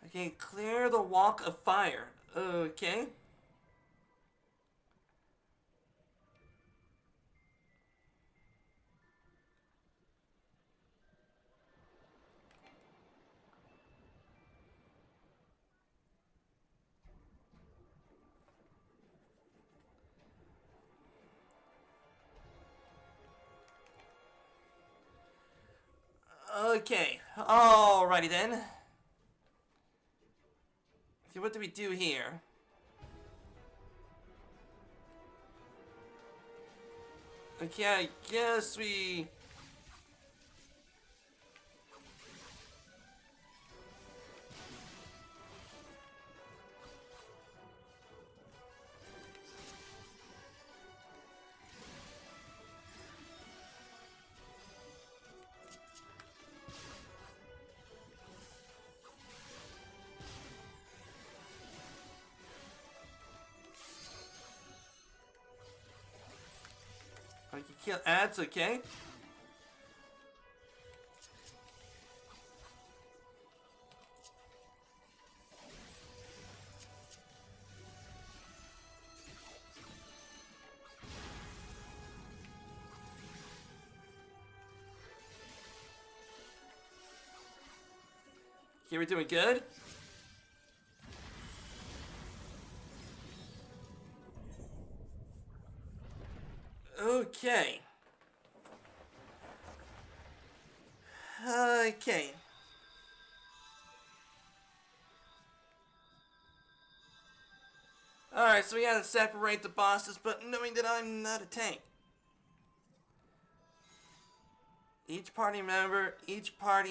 Okay, clear the walk of fire. Okay. Okay, alrighty then. Okay, what do we do here? Okay, I guess we... I can kill ads, okay? Okay, we're doing good. Okay. Okay. Alright, so we gotta separate the bosses, but knowing that I'm not a tank. Each party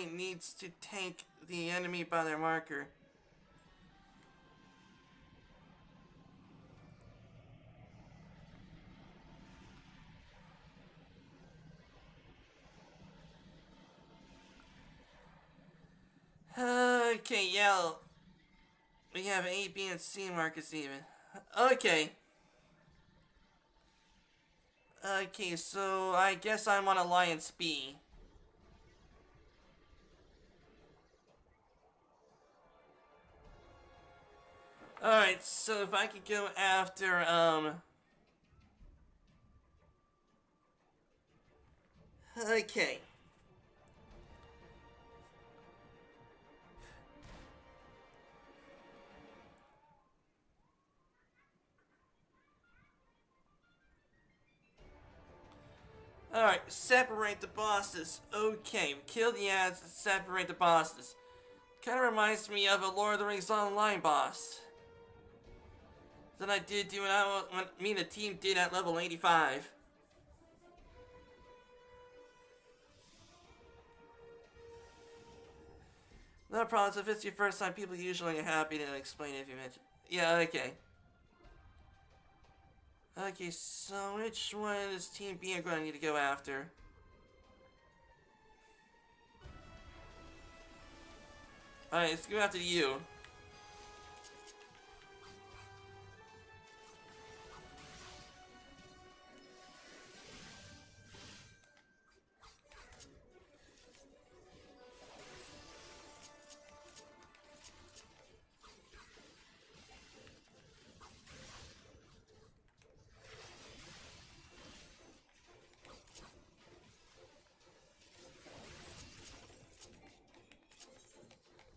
needs to tank the enemy by their marker. Okay, yeah. We have A, B, and C markers even. Okay. Okay, so I guess I'm on Alliance B. Alright, so if I could go after, okay. Alright, separate the bosses. Okay, kill the ads and separate the bosses. Kinda reminds me of a Lord of the Rings Online boss that I did do when me and the team did at level 85. No problems, if it's your first time, people usually are happy to explain it if you mention. Yeah, okay. Okay, so which one is Team B I'm going to need to go after? Alright, let's go after you.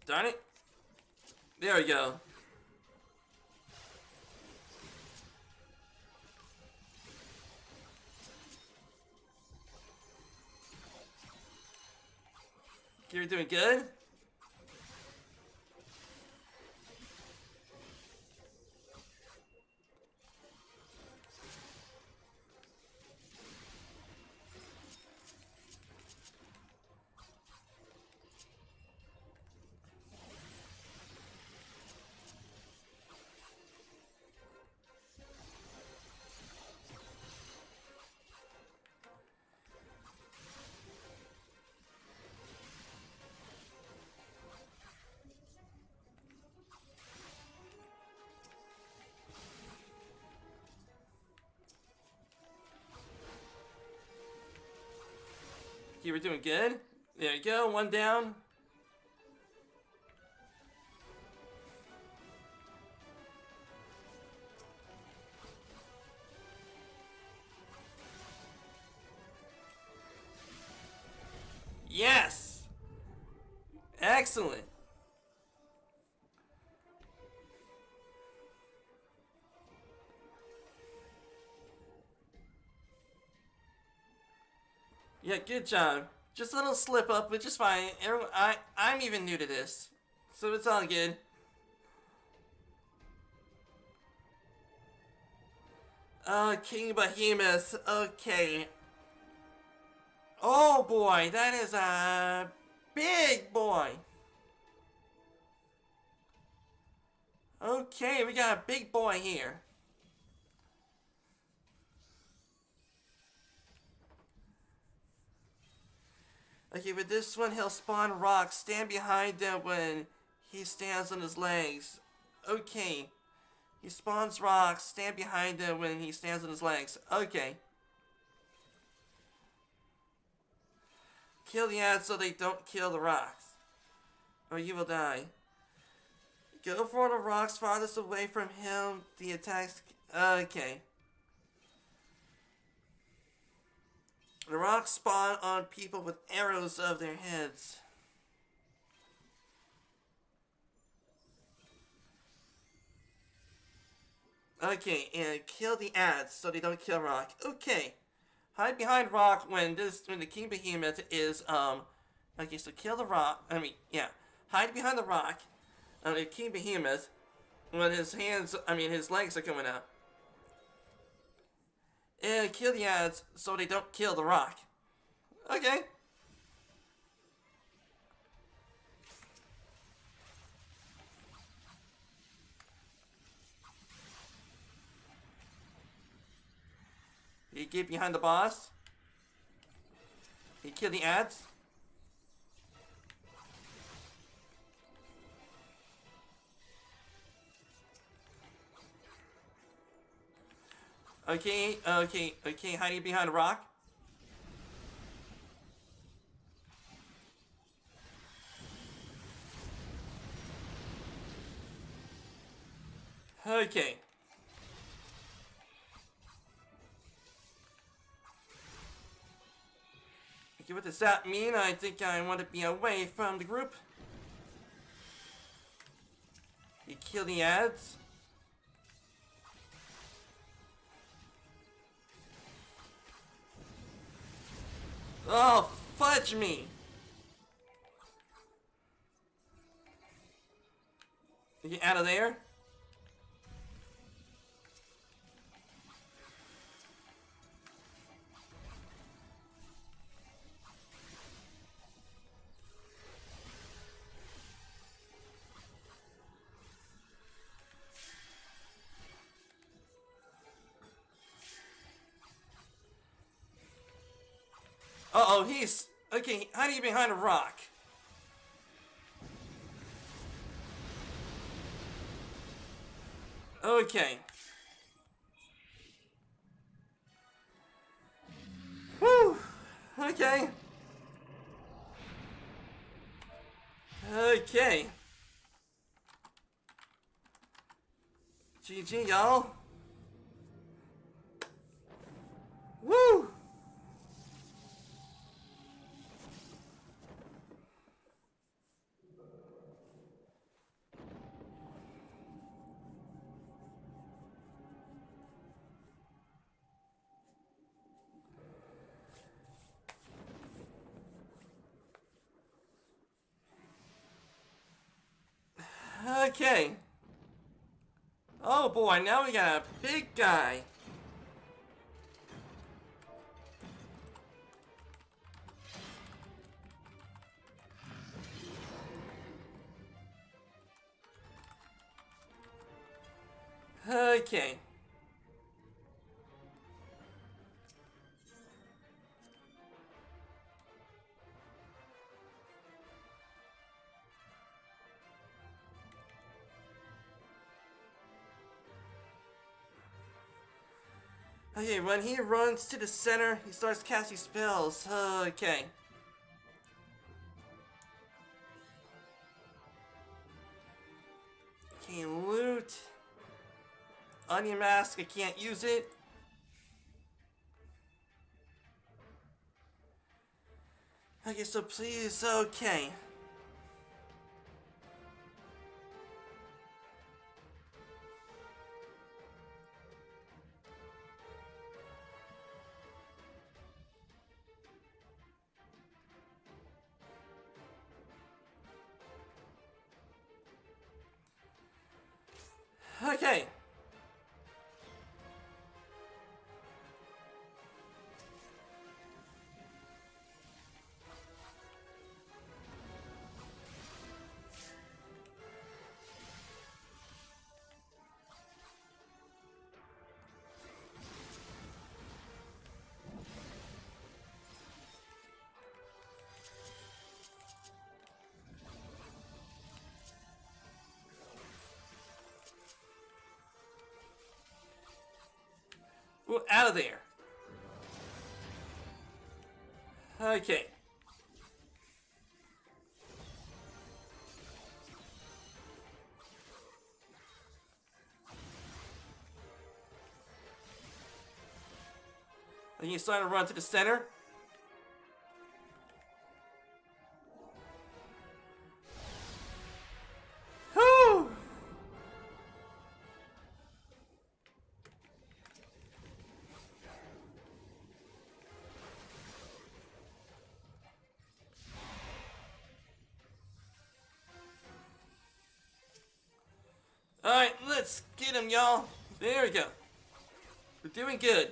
Darn it. There we go. You're doing good? You were doing good? There you go, one down. Yes! Excellent! Yeah, good job. Just a little slip up, which is fine. I'm even new to this, so it's all good. King Behemoth. Okay. Oh boy, that is a big boy. Okay, we got a big boy here. Okay, with this one, he'll spawn rocks. Stand behind him when he stands on his legs. Okay. He spawns rocks. Stand behind him when he stands on his legs. Okay. Kill the ants so they don't kill the rocks, or you will die. Go for the rocks farthest away from him. The attacks... Okay. The rocks spawn on people with arrows of their heads. Okay, and kill the ants so they don't kill rock. Okay. Hide behind rock when the King Behemoth is, okay, so kill the rock, hide behind the rock, the King Behemoth, when his legs are coming out. And kill the ants so they don't kill the rock. Okay. You get behind the boss. You kill the ants. Okay, okay, okay, hiding behind a rock. Okay. Okay, what does that mean? I think I want to be away from the group. You kill the ads. Oh, fudge me! You get out of there. Uh-oh, he's... Okay, hiding behind a rock. Okay. Whew. Okay. Okay. GG, y'all. Woo! Okay. Oh boy, now we got a big guy. Okay. Okay, when he runs to the center, he starts casting spells. Okay. Okay, loot. Onion mask, I can't use it. Okay, so please, okay. Okay. Ooh, out of there. Okay. And he's starting to run to the center. Whew! Alright, let's get him, y'all. There we go. We're doing good.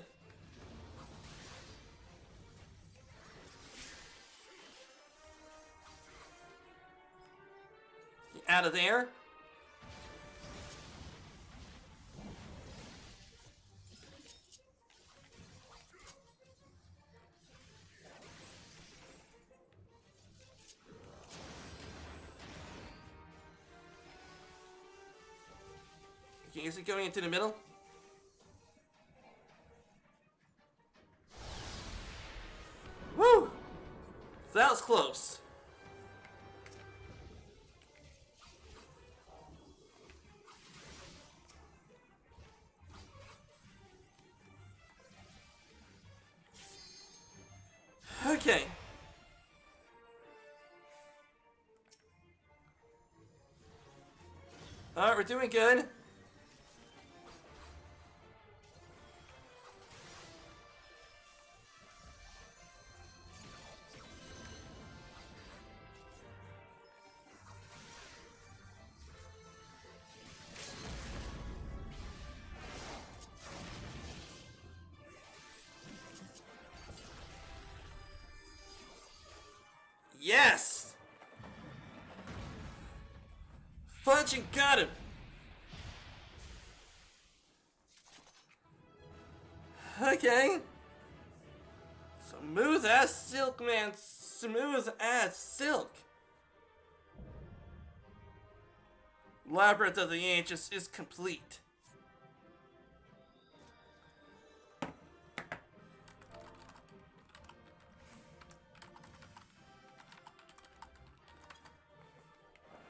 Get out of there. Okay, is it going into the middle? That was close. Okay. Alright, we're doing good. Yes! Punching got him! Okay. Smooth as silk, man. Smooth as silk. Labyrinth of the Ancients is complete.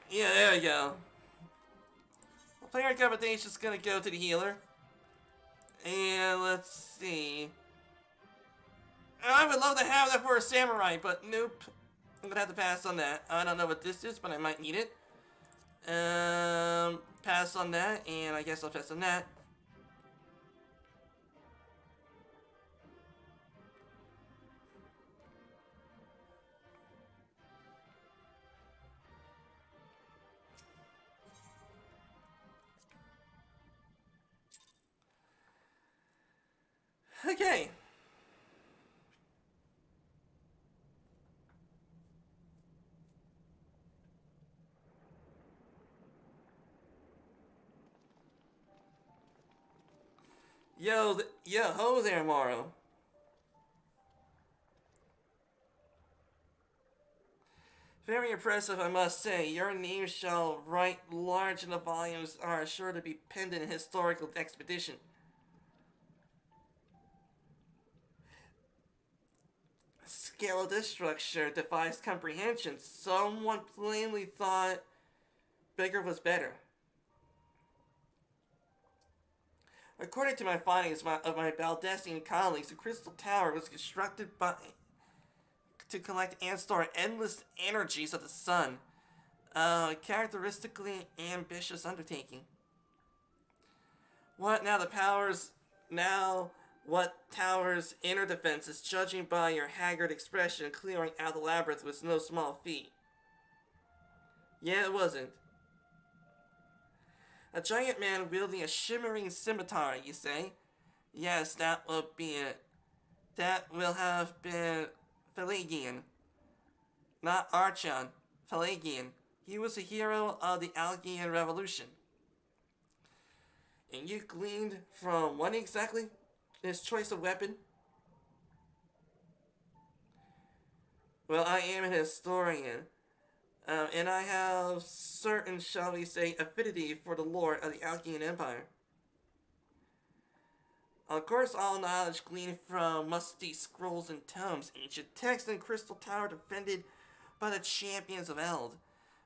Yeah, there we go. Player recommendation is gonna go to the healer. And let's see. I would love to have that for a samurai, but nope. I'm gonna have to pass on that. I don't know what this is, but I might need it. Pass on that, and I guess I'll pass on that. Okay. Yo, ho there, Morrow. Very impressive, I must say. Your name shall write large in the volumes are sure to be penned in a historical expedition. The scale of this structure defies comprehension. Someone plainly thought bigger was better. According to my findings of my Baldessian colleagues, the Crystal Tower was constructed to collect and store endless energies of the sun. A characteristically ambitious undertaking. What Tower's inner defenses, judging by your haggard expression, clearing out the labyrinth was no small feat. Yeah, it wasn't. A giant man wielding a shimmering scimitar, you say? Yes, that will be it. That will have been Pelagian. Not Archon. Pelagian. He was a hero of the Algian Revolution. And you gleaned from what exactly? His choice of weapon? Well, I am a historian. And I have certain, shall we say, affinity for the lore of the Algian Empire. Of course, all knowledge gleaned from musty scrolls and tomes, ancient texts, and Crystal Tower defended by the champions of Eld,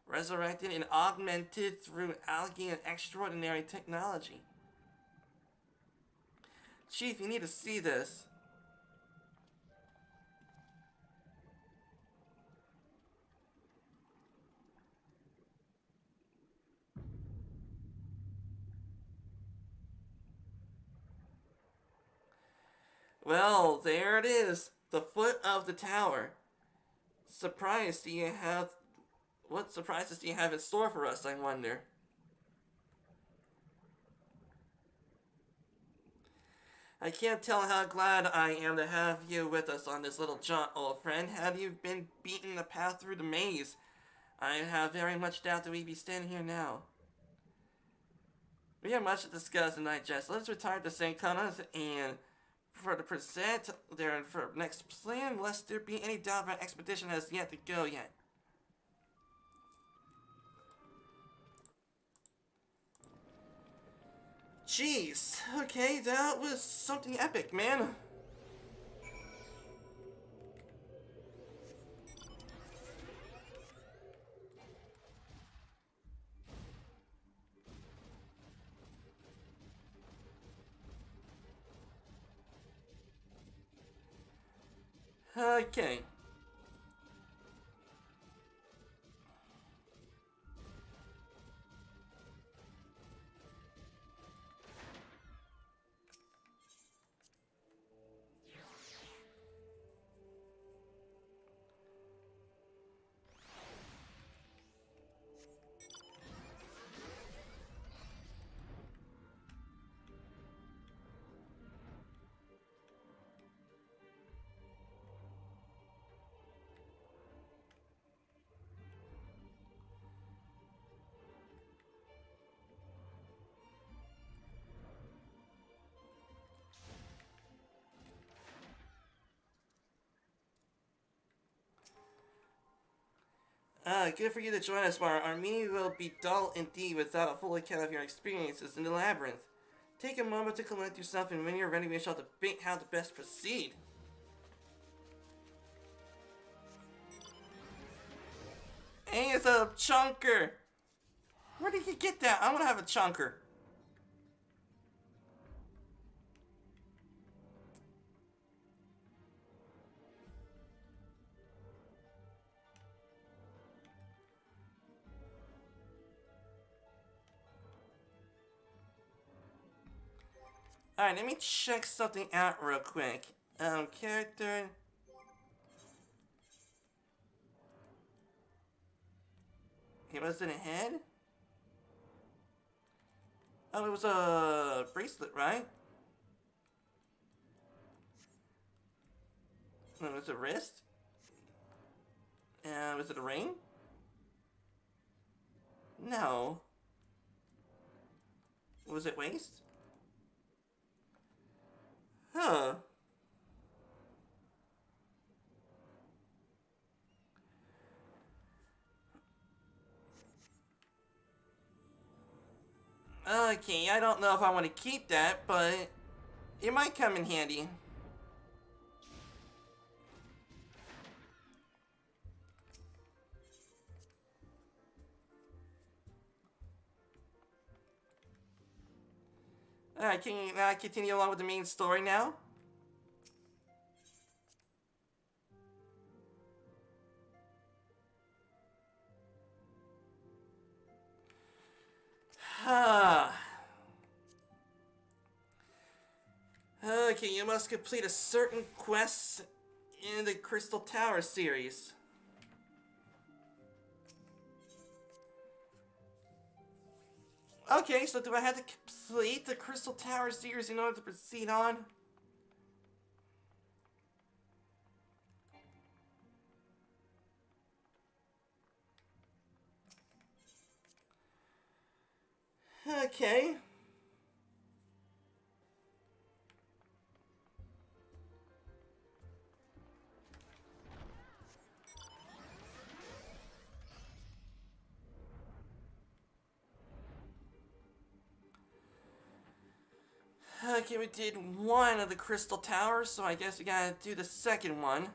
resurrected and augmented through Algian extraordinary technology. Chief, you need to see this. Well, there it is. The foot of the tower. What surprises do you have in store for us, I wonder? I can't tell how glad I am to have you with us on this little jaunt, old friend. Had you been beaten the path through the maze, I have very much doubt that we'd be standing here now. We have much to discuss and digest. Let's retire to St. Connor's and for the present, there for next plan, lest there be any doubt our expedition has yet to go yet. Jeez, okay, that was something epic, man. Okay. Good for you to join us, Mara. Our meeting will be dull indeed without a full account of your experiences in the labyrinth. Take a moment to collect yourself, and when you're ready, we shall debate how to best proceed. Hey, it's a chunker! Where did you get that? I want to have a chunker. Alright, let me check something out real quick. Character. It wasn't a head? Oh, it was a bracelet, right? No, was it a wrist? Was it a ring? No. Was it waist? Huh. Okay, I don't know if I want to keep that, but it might come in handy. Alright, can you continue along with the main story now? Okay, you must complete a certain quest in the Crystal Tower series. Okay, so do I have to complete the Crystal Tower series in order to proceed on? Okay. Okay, we did one of the Crystal Towers, so I guess we gotta do the second one.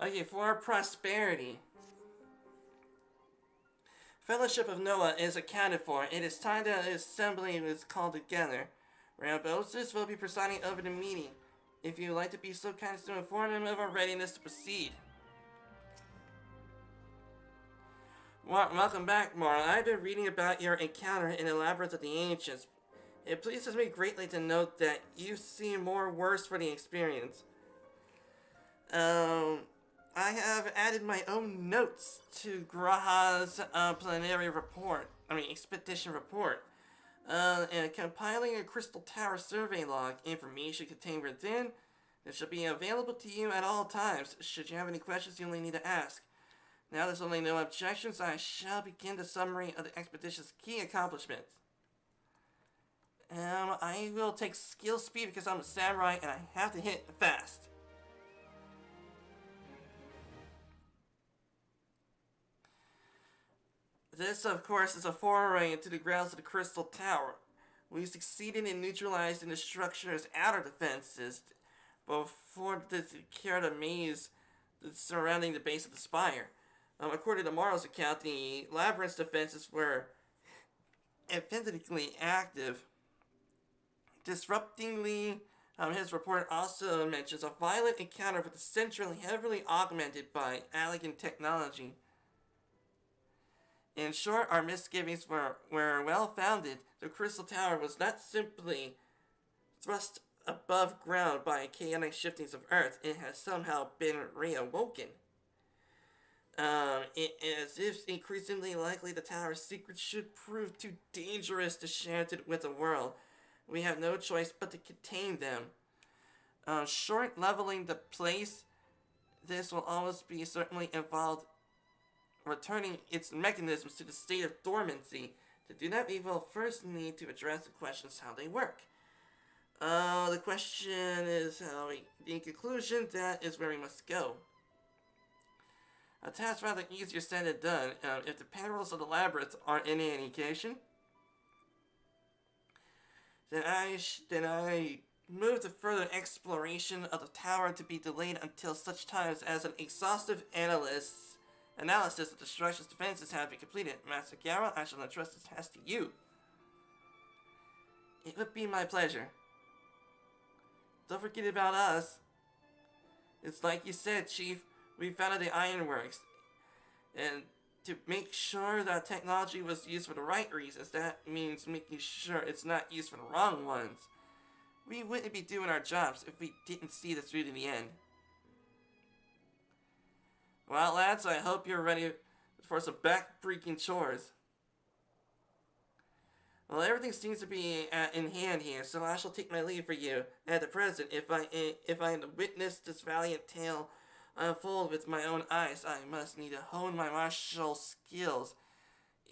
Okay, for prosperity. Fellowship of Noah is accounted for. It is time that the assembly is called together. Rambosis will be presiding over the meeting. If you would like to be so kind as to inform him of our readiness to proceed. Welcome back, Mara. I've been reading about your encounter in the Labyrinth of the Ancients. It pleases me greatly to note that you seem more worse for the experience. I have added my own notes to Graha's expedition report. And compiling a Crystal Tower survey log, information contained within that shall be available to you at all times. Should you have any questions, you only need to ask. Now there's only no objections, I shall begin the summary of the expedition's key accomplishments. I will take skill speed because I'm a samurai and I have to hit fast. This, of course, is a foray into the grounds of the Crystal Tower. We succeeded in neutralizing the structure's outer defenses before to secure the maze surrounding the base of the spire. According to Morrow's account, the labyrinth's defenses were infinitely active. Disruptingly, his report also mentions a violent encounter with the central heavily augmented by elegant technology. In short, our misgivings were well founded. The Crystal Tower was not simply thrust above ground by chaotic shiftings of Earth, it has somehow been reawoken. It is if increasingly likely the tower's secrets should prove too dangerous to share with the world. We have no choice but to contain them. Short leveling the place, this will almost be certainly involve returning its mechanisms to the state of dormancy. To do that, we will first need to address the questions how they work. The question is how in conclusion, that is where we must go. A task rather easier said than done. If the perils of the labyrinth aren't any indication, then I move to further exploration of the tower to be delayed until such times as an exhaustive analysis of the structure's defenses have been completed. Master Gara, I shall entrust this task to you. It would be my pleasure. Don't forget about us. It's like you said, Chief. We founded the Ironworks. And to make sure that technology was used for the right reasons, that means making sure it's not used for the wrong ones. We wouldn't be doing our jobs if we didn't see this through to the end. Well, lads, I hope you're ready for some back-breaking chores. Well, everything seems to be in hand here, so I shall take my leave for you. At the present, if I am to witness this valiant tale unfold with my own eyes, I must need to hone my martial skills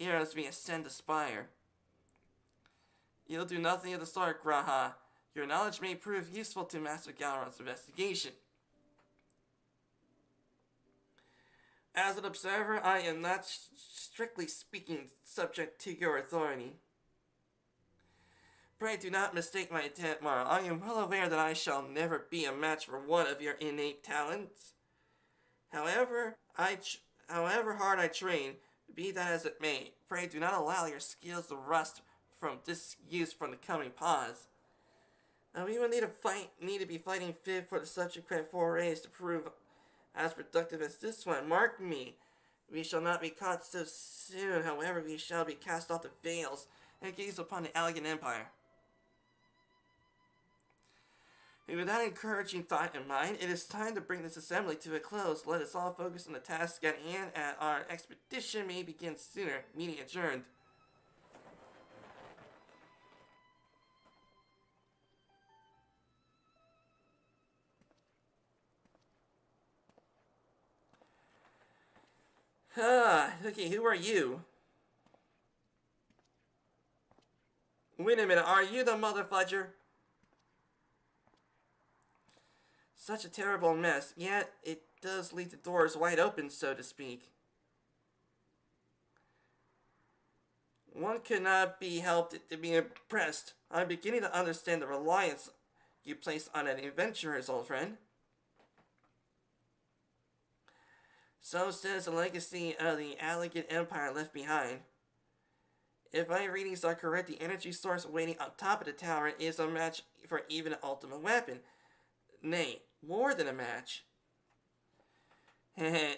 ere as we ascend the spire. You'll do nothing of the sort, Graha. Your knowledge may prove useful to Master Galron's investigation. As an observer, I am not strictly speaking subject to your authority. Pray do not mistake my intent, Mara. I am well aware that I shall never be a match for one of your innate talents. However hard I train, be that as it may, pray do not allow your skills to rust from disuse from the coming pause. We will need to be fighting fit for the subsequent forays to prove as productive as this one. Mark me, we shall not be caught so soon. However, we shall be cast off the veils and gaze upon the elegant empire. And with that encouraging thought in mind, it is time to bring this assembly to a close. Let us all focus on the task at hand, and our expedition may begin sooner. Meeting adjourned. Okay, who are you? Wait a minute, are you the mother fudger? Such a terrible mess, yet it does leave the doors wide open, so to speak. One could not be helped to be impressed. I'm beginning to understand the reliance you place on an adventurer's old friend. So says the legacy of the elegant empire left behind. If my readings are correct, the energy source waiting on top of the tower is a match for even an ultimate weapon. Nay, more than a match. Heh,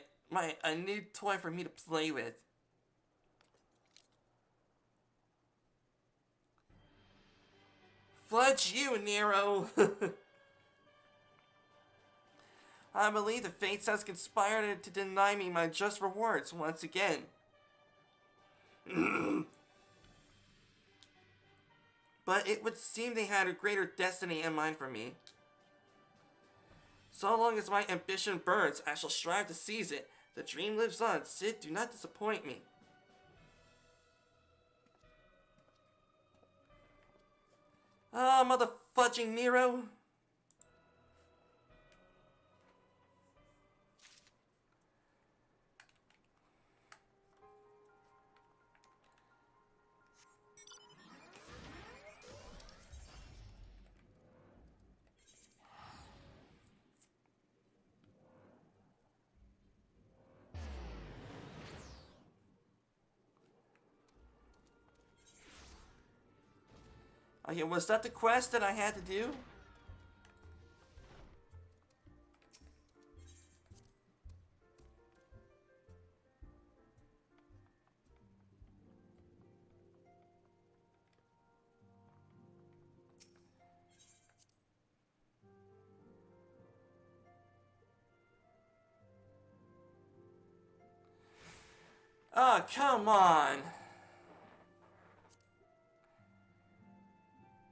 a new toy for me to play with. Fudge you, Nero! I believe the fates has conspired to deny me my just rewards once again. But it would seem they had a greater destiny in mind for me. So long as my ambition burns, I shall strive to seize it. The dream lives on. Sid, do not disappoint me. Ah, motherfudging Nero! Okay, was that the quest that I had to do? Oh, come on!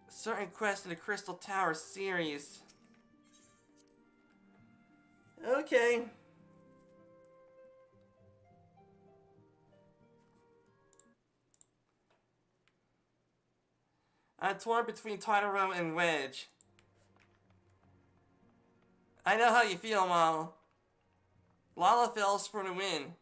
Certain quests in the Crystal Tower series. Okay. I'm torn between Tataru and Wedge. I know how you feel, Mom. Lala fails for the win.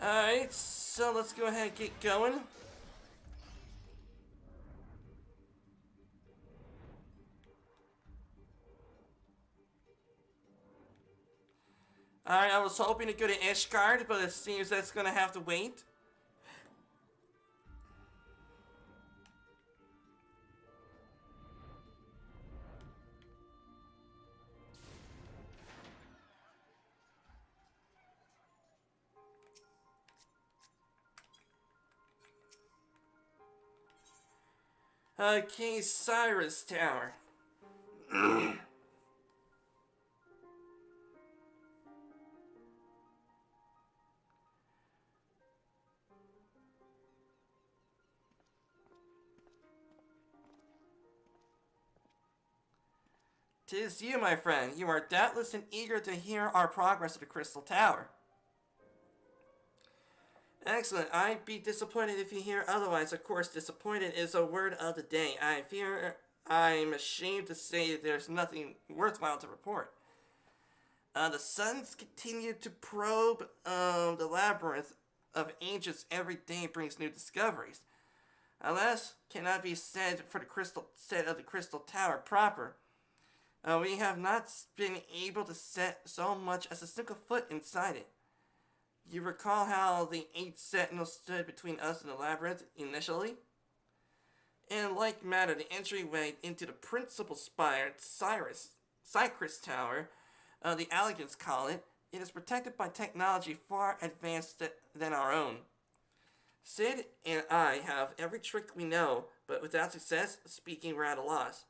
Alright, so let's go ahead and get going. Alright, I was hoping to go to SHROUD, but it seems that's gonna have to wait. Okay, Cyrus Tower. Tis you, my friend. You are doubtless and eager to hear our progress at the Crystal Tower. Excellent. I'd be disappointed if you hear otherwise. Of course, disappointed is a word of the day. I'm ashamed to say there's nothing worthwhile to report. The suns continue to probe the labyrinth of ages. Every day brings new discoveries. Alas, cannot be said for the Crystal Tower proper. We have not been able to set so much as a single foot inside it. You recall how the 8 sentinels stood between us and the labyrinth initially? In like manner, the entryway into the principal spire, Cypress Tower, the elegants call it, it is protected by technology far advanced than our own. Sid and I have every trick we know, but without success, speaking, we're at a loss.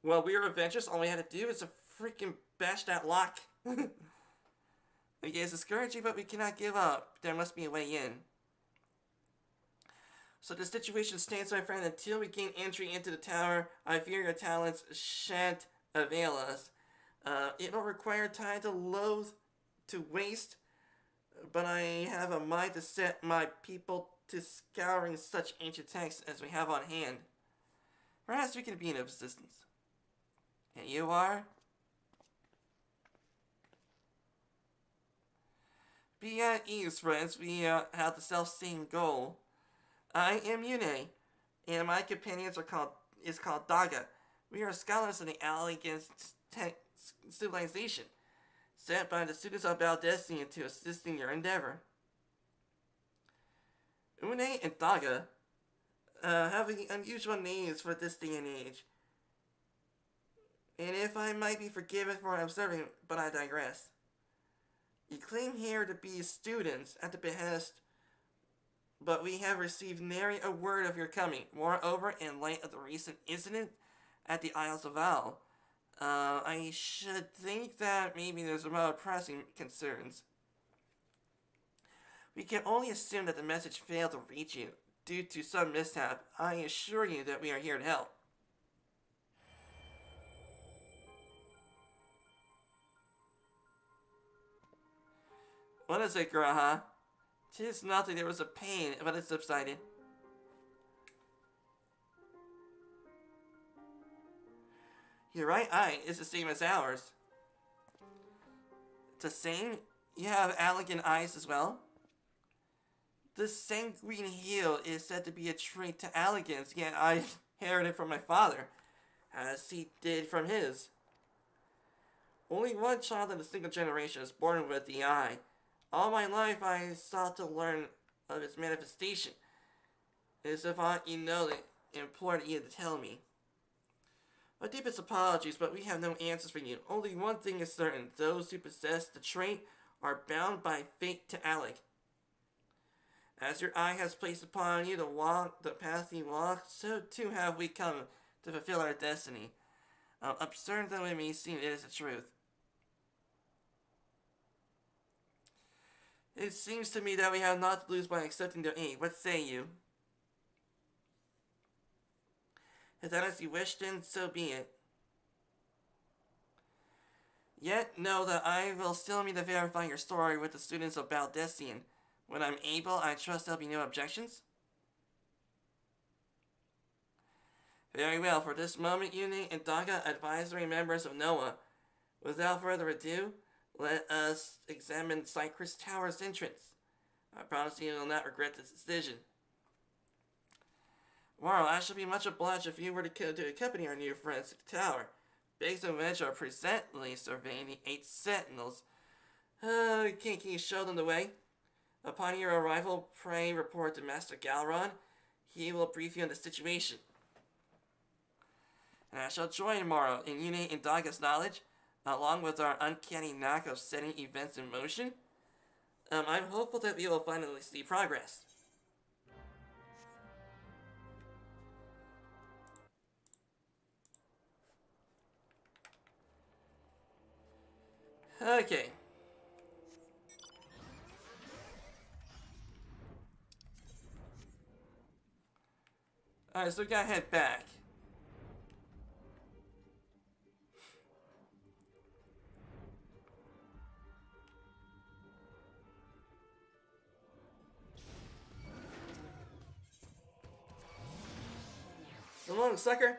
Well, we are adventurous, all we had to do is to freaking bash that lock. Okay, it's discouraging, but we cannot give up. There must be a way in. So the situation stands, my friend. Until we gain entry into the tower, I fear your talents shan't avail us. It'll require time to waste, but I have a mind to set my people to scouring such ancient texts as we have on hand. Perhaps we can be of assistance. And you are? Be at ease, friends. We have the self-same goal. I am Yune, and my companions is called Daga. We are scholars of the elegant civilization, sent by the students of Baldessian to assist in your endeavor. Une and Daga have unusual names for this day and age. And if I might be forgiven for observing, but I digress. You claim here to be students at the behest, but we have received nary a word of your coming. Moreover, in light of the recent incident at the Isles of Val, I should think that maybe there's more pressing concerns. We can only assume that the message failed to reach you due to some mishap. I assure you that we are here to help. What is it, girl, huh? 'Tis nothing, there was a pain, but it subsided. Your right eye is the same as ours. The same? You have elegant eyes as well? The sanguine heel is said to be a trait to elegance, yet I inherited it from my father. as he did from his. Only one child in a single generation is born with the eye. All my life I sought to learn of its manifestation. As if you know that implored you to tell me. My deepest apologies, but we have no answers for you. Only one thing is certain. Those who possess the trait are bound by fate to Alec. As your eye has placed upon you to walk the path you walk, so too have we come to fulfill our destiny. Absurd though it may seem, it is the truth. It seems to me that we have naught to lose by accepting their aid. What say you? If that is you wish, then so be it. Yet know that I will still need to verify your story with the students of Baldessian. When I'm able, I trust there'll be no objections? Very well, for this moment, Uni and Daga, advisory members of NOAA. Without further ado, let us examine Cypress Tower's entrance. I promise you will not regret this decision. Wow, I should be much obliged if you were to accompany our new friends to the tower. Biggs and Wedge are presently surveying the 8 sentinels. Can you show them the way? Upon your arrival, pray report to Master Galron. He will brief you on the situation. And I shall join tomorrow in Uni and Daga's knowledge, along with our uncanny knack of setting events in motion. I'm hopeful that we will finally see progress. Okay. Alright, so we gotta head back. So long, sucker.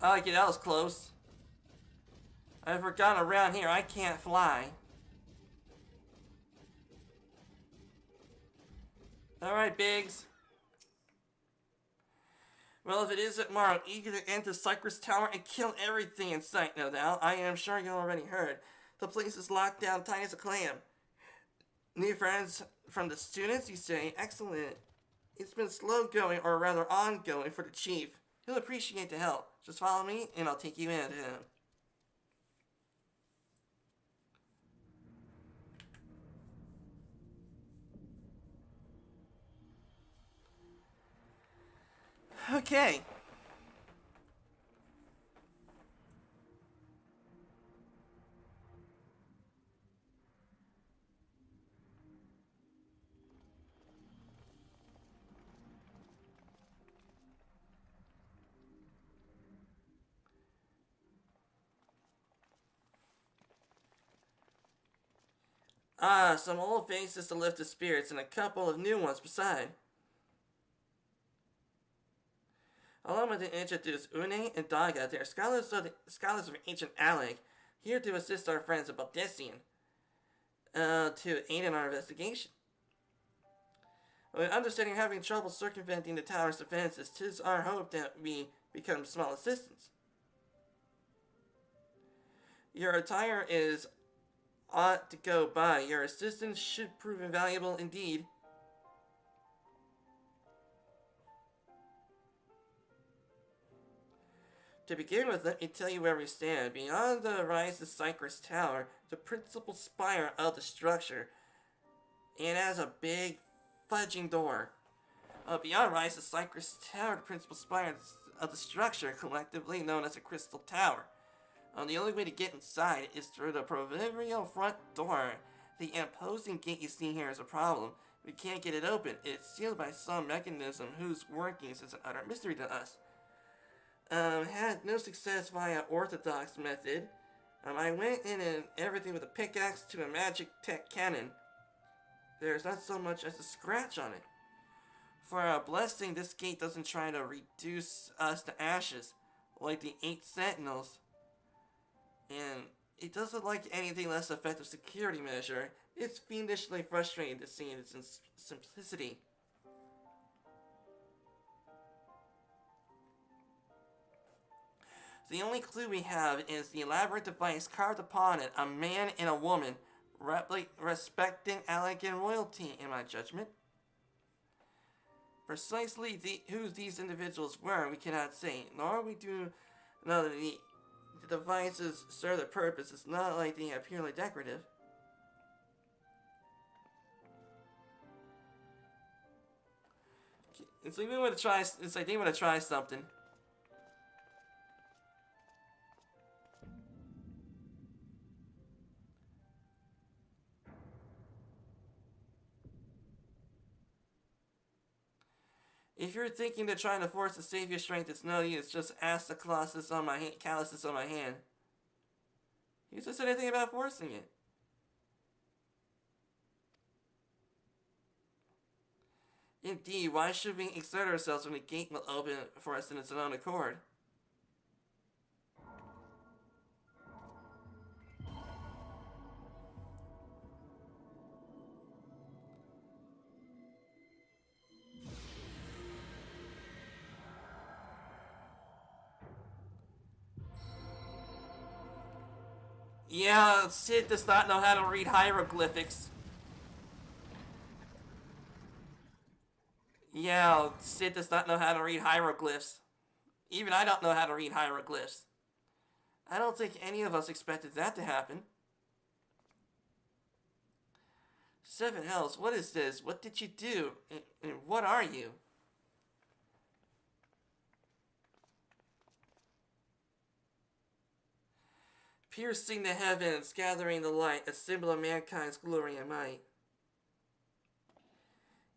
Okay, that was close. I forgot around here I can't fly. Alright, Biggs. Well, if it isn't Morrow, eager to enter Cypress Tower and kill everything in sight, no doubt. I am sure you already heard. The place is locked down tight as a clam. New friends from the students, you say? Excellent. It's been slow going, or rather ongoing, for the chief. He'll appreciate the help. Just follow me, and I'll take you in to him. Okay. Some old faces to lift the spirits and a couple of new ones beside. Allow me to introduce Une and Daga. They are scholars of ancient Alec, here to assist our friends of Baldessian, to aid in our investigation. With understanding having trouble circumventing the tower's defenses, 'tis our hope that we become small assistants. Your attire is ought to go by. Your assistance should prove invaluable indeed. To begin with, let me tell you where we stand. Beyond the rise of Cypress Tower, the principal spire of the structure, it has a big fudging door. Beyond rise of Cypress Tower, the principal spire of the structure, collectively known as the Crystal Tower. The only way to get inside is through the proverbial front door. The imposing gate you see here is a problem. We can't get it open. It's sealed by some mechanism whose workings is an utter mystery to us. Had no success via orthodox method. I went in and everything with a pickaxe to a magic tech cannon. There's not so much as a scratch on it. For a blessing, this gate doesn't try to reduce us to ashes, like the 8 sentinels. And it doesn't like anything less effective security measure. It's fiendishly frustrating to see its simplicity. The only clue we have is the elaborate device carved upon it, a man and a woman, respecting elegant royalty, in my judgment. Precisely who these individuals were, we cannot say, nor we do know that the devices serve their purpose. It's not like they are purely decorative. It's like they want to try. It's like they want to try something. If you're thinking of trying to force to save your strength, it's no use. Just ask the calluses on my hand. He just said anything about forcing it. Indeed, why should we exert ourselves when the gate will open for us in its own accord? Yeah, Sid does not know how to read hieroglyphics. Yeah, Sid does not know how to read hieroglyphs. Even I don't know how to read hieroglyphs. I don't think any of us expected that to happen. Seven hells, what is this? What did you do? And what are you? Piercing the heavens, gathering the light, a symbol of mankind's glory and might.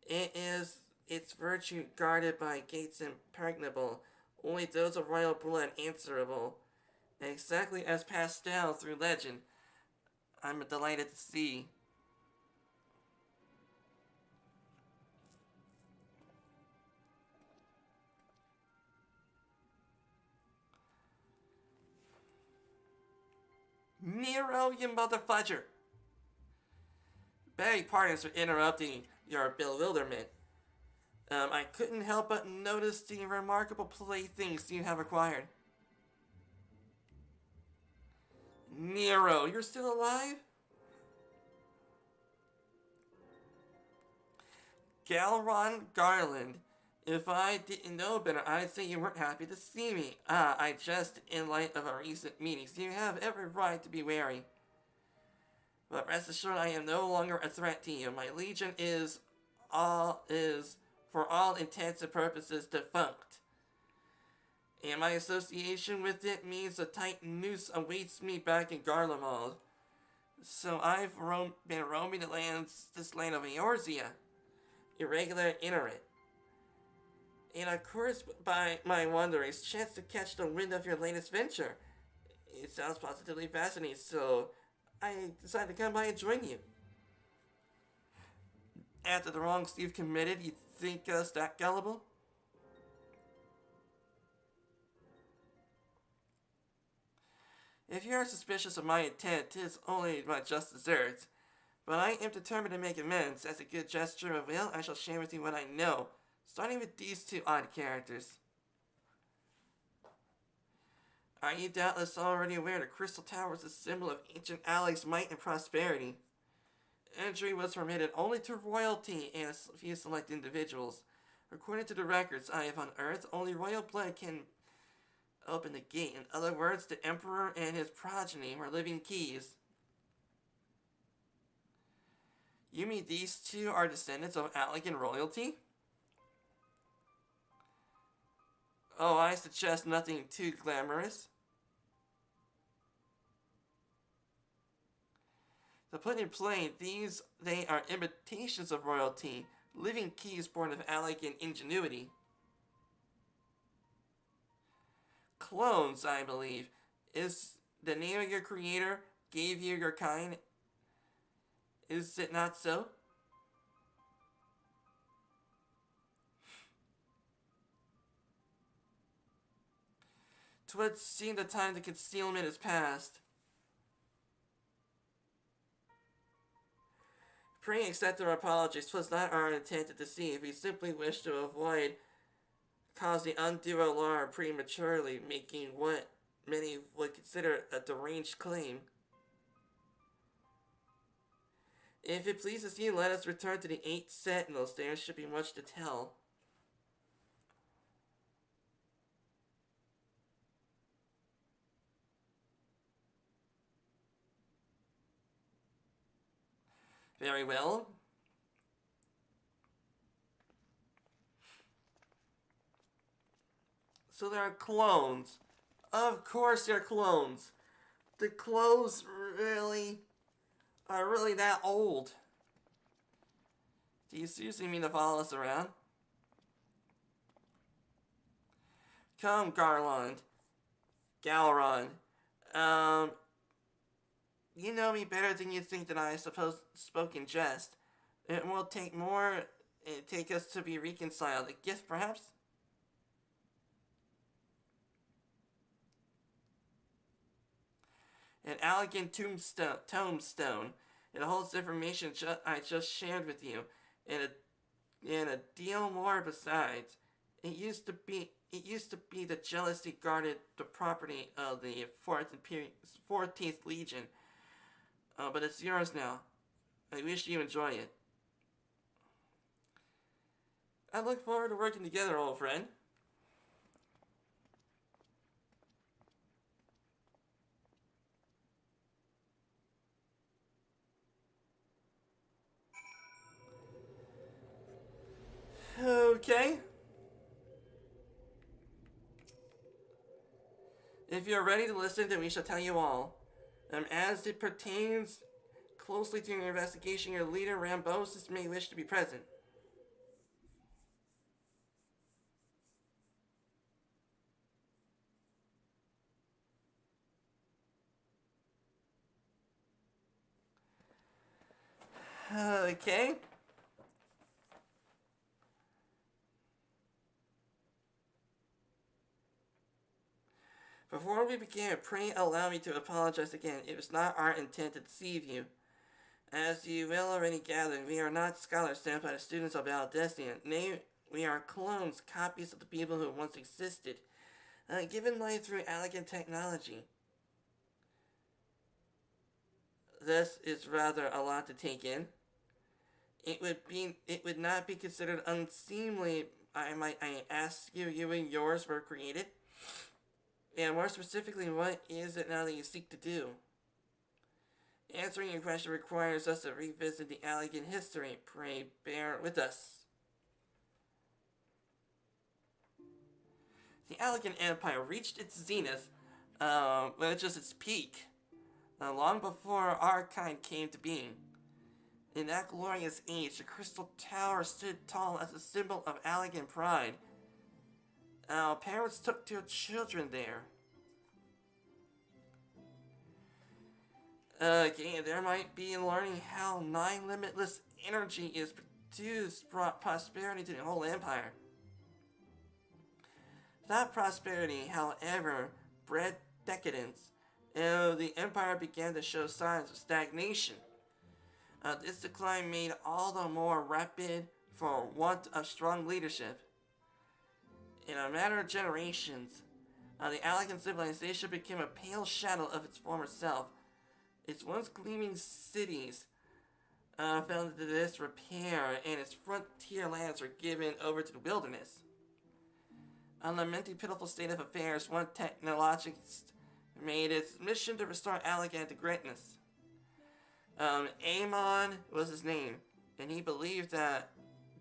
It is its virtue guarded by gates impregnable, only those of royal blood answerable. Exactly as passed down through legend, I'm delighted to see. Nero, you motherfudger! Beg pardons for interrupting your bewilderment. I couldn't help but notice the remarkable playthings you have acquired. Nero, you're still alive? Galron Garland. If I didn't know better, I'd say you weren't happy to see me. I just, in light of our recent meetings, you have every right to be wary. But rest assured, I am no longer a threat to you. My legion is, for all intents and purposes, defunct. And my association with it means a tight noose awaits me back in Garlemald. So I've been roaming this land of Eorzea, irregular iterate. And of course, by my wanderings, chance to catch the wind of your latest venture. It sounds positively fascinating, so I decided to come by and join you. After the wrongs you've committed, you think us that gullible? If you are suspicious of my intent, 'tis only my just deserts. But I am determined to make amends. As a good gesture of will, I shall share with you what I know, starting with these two odd characters. Are you doubtless already aware the Crystal Tower is a symbol of ancient Alec's might and prosperity? Entry was permitted only to royalty and a few select individuals. According to the records I have unearthed, only royal blood can open the gate. In other words, the Emperor and his progeny were living keys. You mean these two are descendants of Alec and royalty? Oh, I suggest nothing too glamorous. To put in plain, they are imitations of royalty, living keys born of Alec and ingenuity. Clones, I believe, is the name of your creator gave you your kind. Is it not so? Twould seem the time to concealment is past. Pray accept our apologies. 'Twas not our intent to deceive. We simply wish to avoid causing undue alarm prematurely, making what many would consider a deranged claim. If it pleases you, let us return to the 8 Sentinels. There should be much to tell. Very well. So there are clones. Of course they're clones. The clones are really that old. Do you seriously mean to follow us around? Come, Galeron. You know me better than you think that I suppose spoke in jest. It will take more, take us to be reconciled. A gift, perhaps? An elegant tombstone. It holds information I just shared with you, and a deal more besides. It used to be the jealously guarded the property of the 14th Legion. But it's yours now. I wish you enjoy it. I look forward to working together, old friend. Okay. If you're ready to listen, then we shall tell you all. As it pertains closely to your investigation, your leader, Rambosis, may wish to be present. Okay. Before we begin, pray allow me to apologize again. It was not our intent to deceive you. As you will already gather, we are not scholars sent by the students of Valdesian. Nay, we are clones, copies of the people who once existed, given life through elegant technology. This is rather a lot to take in. It would not be considered unseemly. I ask you and yours were created. And more specifically, what is it now that you seek to do? Answering your question requires us to revisit the elegant history. Pray bear with us. The Elegant Empire reached its zenith, which is its peak, long before our kind came to being. In that glorious age, the Crystal Tower stood tall as a symbol of elegant pride. Parents took their children there. Okay, there might be learning how limitless energy is produced brought prosperity to the whole empire. That prosperity, however, bred decadence, and the empire began to show signs of stagnation. This decline made all the more rapid for want of strong leadership. In a matter of generations, the elegant civilization became a pale shadow of its former self. Its once gleaming cities fell into disrepair, and its frontier lands were given over to the wilderness. On the lamenting pitiful state of affairs, one technologist made its mission to restore elegant to greatness. Amon was his name, and he believed that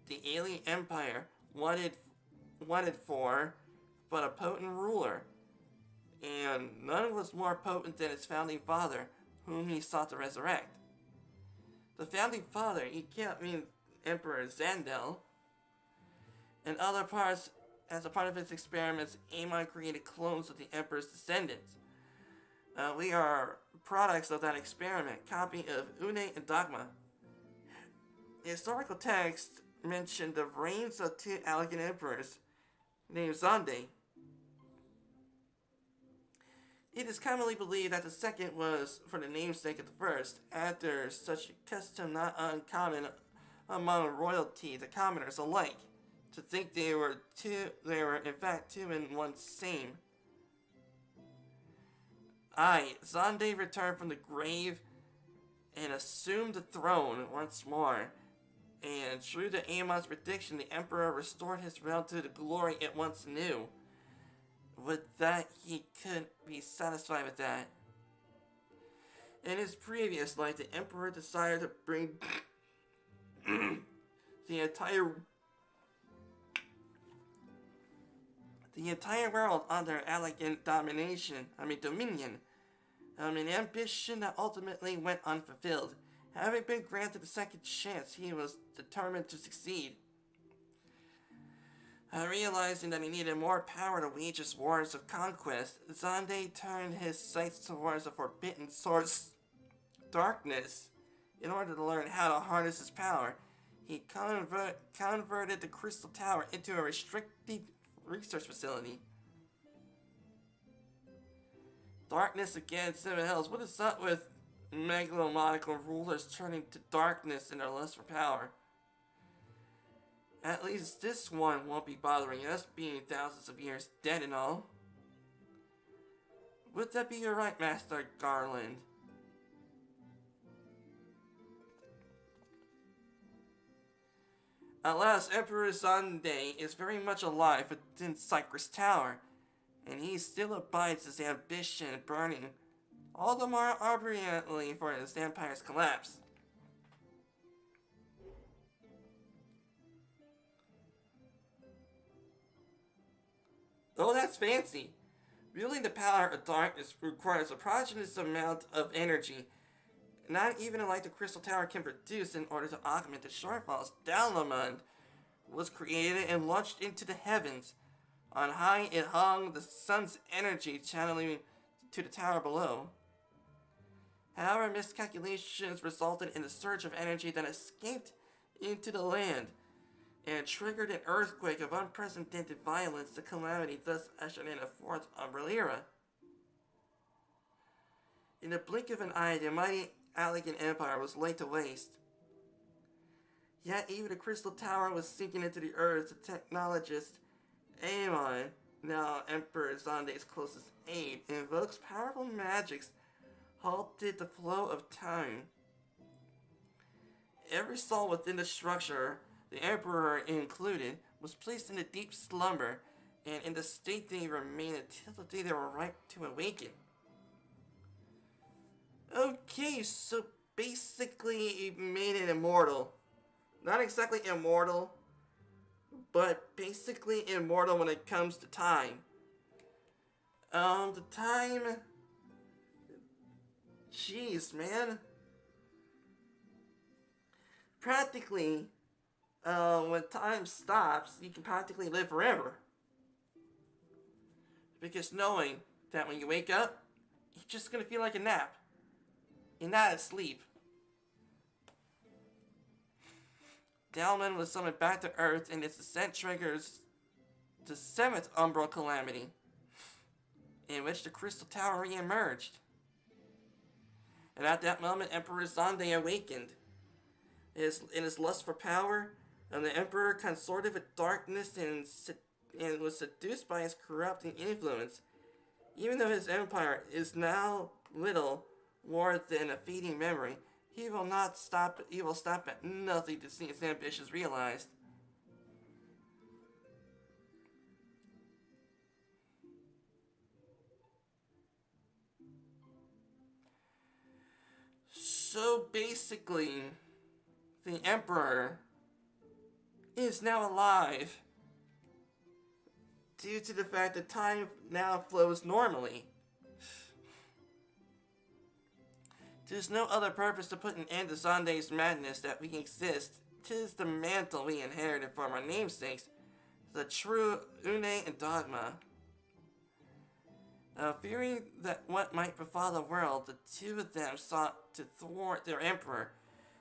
the alien empire wanted for but a potent ruler, and none was more potent than its founding father, whom he sought to resurrect. The founding father, he can't mean Emperor Zandel. In other parts, as a part of his experiments, Amon created clones of the Emperor's descendants. We are products of that experiment, copy of Une and Dogma. The historical text mentioned the reigns of 2 elegant emperors named Zonde. It is commonly believed that the second was for the namesake of the first, after such a custom not uncommon among royalty to commoners alike, to think they were in fact two and one same. Zande returned from the grave and assumed the throne once more. And true to Amon's prediction, the Emperor restored his realm to the glory it once knew. With that, he couldn't be satisfied with that. In his previous life, the Emperor decided to bring the entire world under elegant dominion. An ambition that ultimately went unfulfilled. Having been granted a second chance, he was determined to succeed. Realizing that he needed more power to wage his wars of conquest, Zande turned his sights towards the forbidden source, darkness. In order to learn how to harness his power, he converted the Crystal Tower into a restricted research facility. Darkness against Seven Hells. What is up with megalomaniacal rulers turning to darkness in their lust for power? At least this one won't be bothering us, being thousands of years dead and all. Would that be your right, Master Garland? Alas, Emperor Zande is very much alive within Cypress Tower, and he still abides his ambition burning all the more ardently for his empire's collapse. Oh, that's fancy. Wielding the power of darkness requires a prodigious amount of energy, not even like the Crystal Tower can produce in order to augment the shortfalls. Dalamund was created and launched into the heavens. On high it hung, the sun's energy channeling to the tower below. However, miscalculations resulted in a surge of energy that escaped into the land and triggered an earthquake of unprecedented violence. The calamity thus ushered in a fourth Umbral era. In the blink of an eye, the mighty Allegan Empire was laid to waste. Yet even the Crystal Tower was sinking into the earth. The technologist Amon, now Emperor Zande's closest aide, invokes powerful magics halted the flow of time. Every soul within the structure, the Emperor included, was placed in a deep slumber, and in the state they remained until the day they were ripe to awaken. Okay, so basically it made it immortal. Not exactly immortal, but basically immortal when it comes to time. The time... Jeez, man. Practically, when time stops, you can practically live forever. Because knowing that when you wake up, you're just gonna feel like a nap. You're not asleep. Dalman was summoned back to Earth, and its descent triggers the 7th Umbral Calamity, in which the Crystal Tower re-emerged. And at that moment, Emperor Zande awakened. In his lust for power, and the Emperor consorted with darkness and was seduced by his corrupting influence. Even though his empire is now little more than a fading memory, he will stop at nothing to see his ambitions realized. So basically, the Emperor is now alive due to the fact that time now flows normally. There's no other purpose to put an end to Zande's madness that we exist. 'Tis the mantle we inherited from our namesakes, the true Une and Dogma. Fearing that what might befall the world, the two of them sought to thwart their emperor.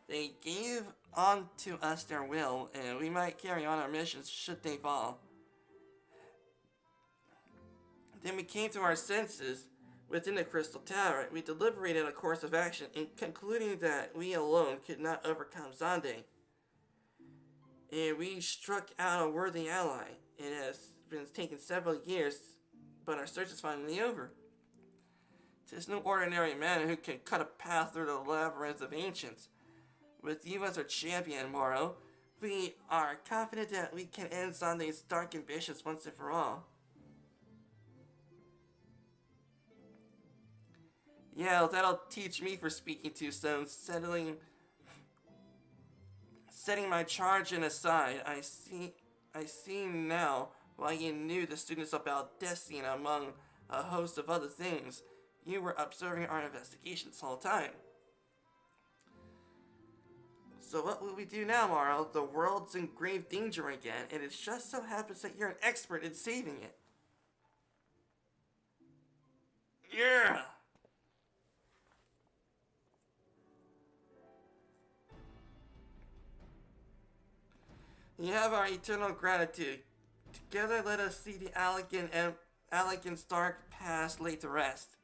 They gave unto us their will, and we might carry on our missions should they fall. Then we came to our senses. Within the Crystal Tower, we deliberated a course of action in concluding that we alone could not overcome Xande. And we struck out a worthy ally. It has been taking several years, but our search is finally over. Tis no ordinary man who can cut a path through the labyrinth of ancients. With you as our champion, Moro, we are confident that we can end Xande's dark ambitions once and for all. Yeah, that'll teach me for speaking to stones, setting my charge in aside. I see now why you knew the students about destiny among a host of other things. You were observing our investigation this whole time. So what will we do now, Maro? The world's in grave danger again, and it just so happens that you're an expert in saving it. Yeah! You have our eternal gratitude. Together let us see the Allegan's dark past laid to rest.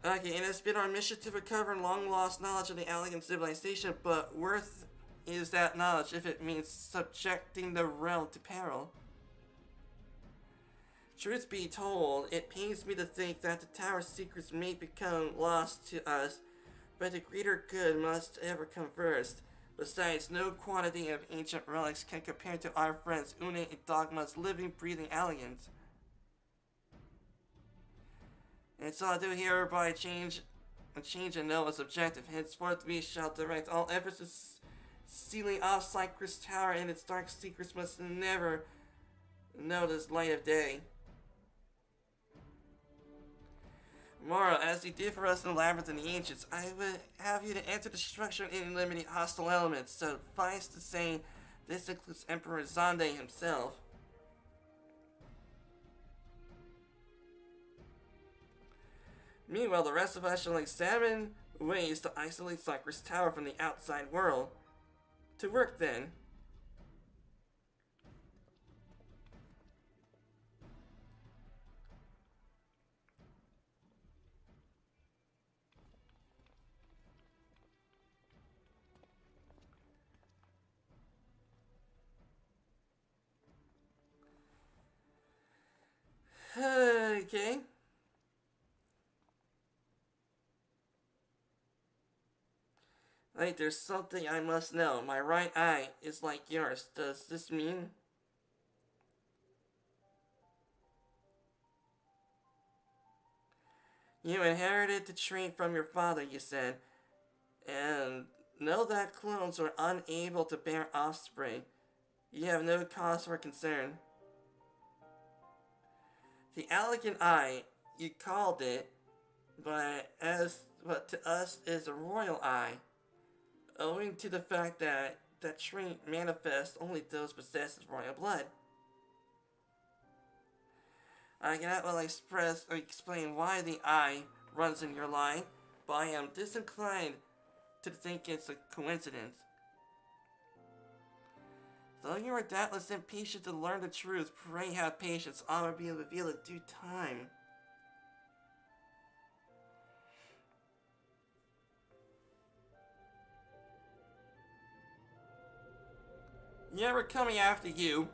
Okay, and it's been our mission to recover long-lost knowledge of the Allegan civilization, but worth is that knowledge if it means subjecting the realm to peril. Truth be told, it pains me to think that the tower's secrets may become lost to us, but the greater good must ever come first. Besides, no quantity of ancient relics can compare to our friends Une and Dogma's living, breathing Allegans. And so I do hereby change and Noah's objective. Henceforth we shall direct all efforts to sealing off Cypress Tower, and its dark secrets must never know this light of day. Moro, as you did for us in the Labyrinth and the Ancients, I would have you to enter the structure and eliminate hostile elements. Suffice to say, this includes Emperor Xande himself. Meanwhile, the rest of us shall examine ways to isolate Cypress Tower from the outside world. To work then. Okay. Wait, there's something I must know. My right eye is like yours. Does this mean? You inherited the trait from your father, you said. And know that clones are unable to bear offspring. You have no cause for concern. The Allegan Eye, you called it, but to us is a royal eye, owing to the fact that that trait manifests only those possessed of royal blood. I cannot well express or explain why the eye runs in your line, but I am disinclined to think it's a coincidence. Though you are doubtless impatient to learn the truth, pray have patience. All will be revealed in due time. Yeah, we're coming after you.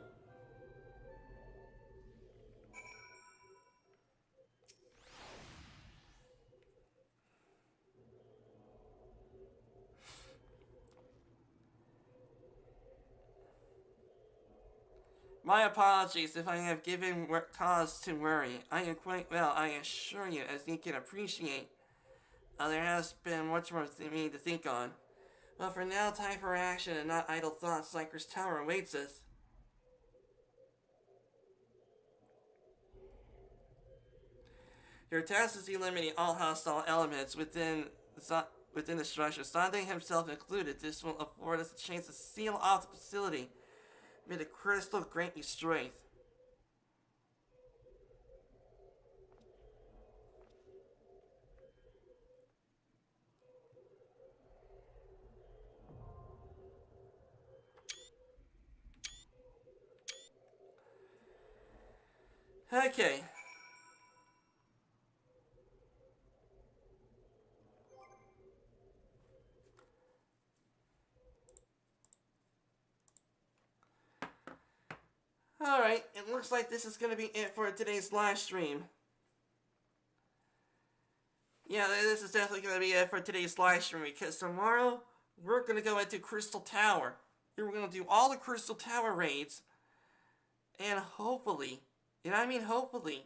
My apologies if I have given cause to worry. I am quite well, I assure you, as you can appreciate. There has been much more for me to think on. But for now, time for action and not idle thoughts. Cypress Tower awaits us. Your task is eliminating all hostile elements within the structure, Xande himself included. This will afford us a chance to seal off the facility. May the crystal grant you strength. Okay. Alright, it looks like this is going to be it for today's live stream. Yeah, this is definitely going to be it for today's live stream, because tomorrow we're going to go into Crystal Tower. We're going to do all the Crystal Tower raids, and hopefully, and I mean hopefully,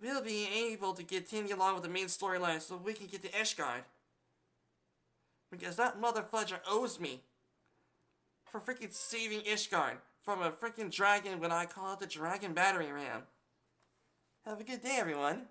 we'll be able to continue along with the main storyline so we can get to Ishgard. Because that motherfudger owes me for freaking saving Ishgard from a freaking dragon when I call it the Dragon Battering Ram. Have a good day, everyone.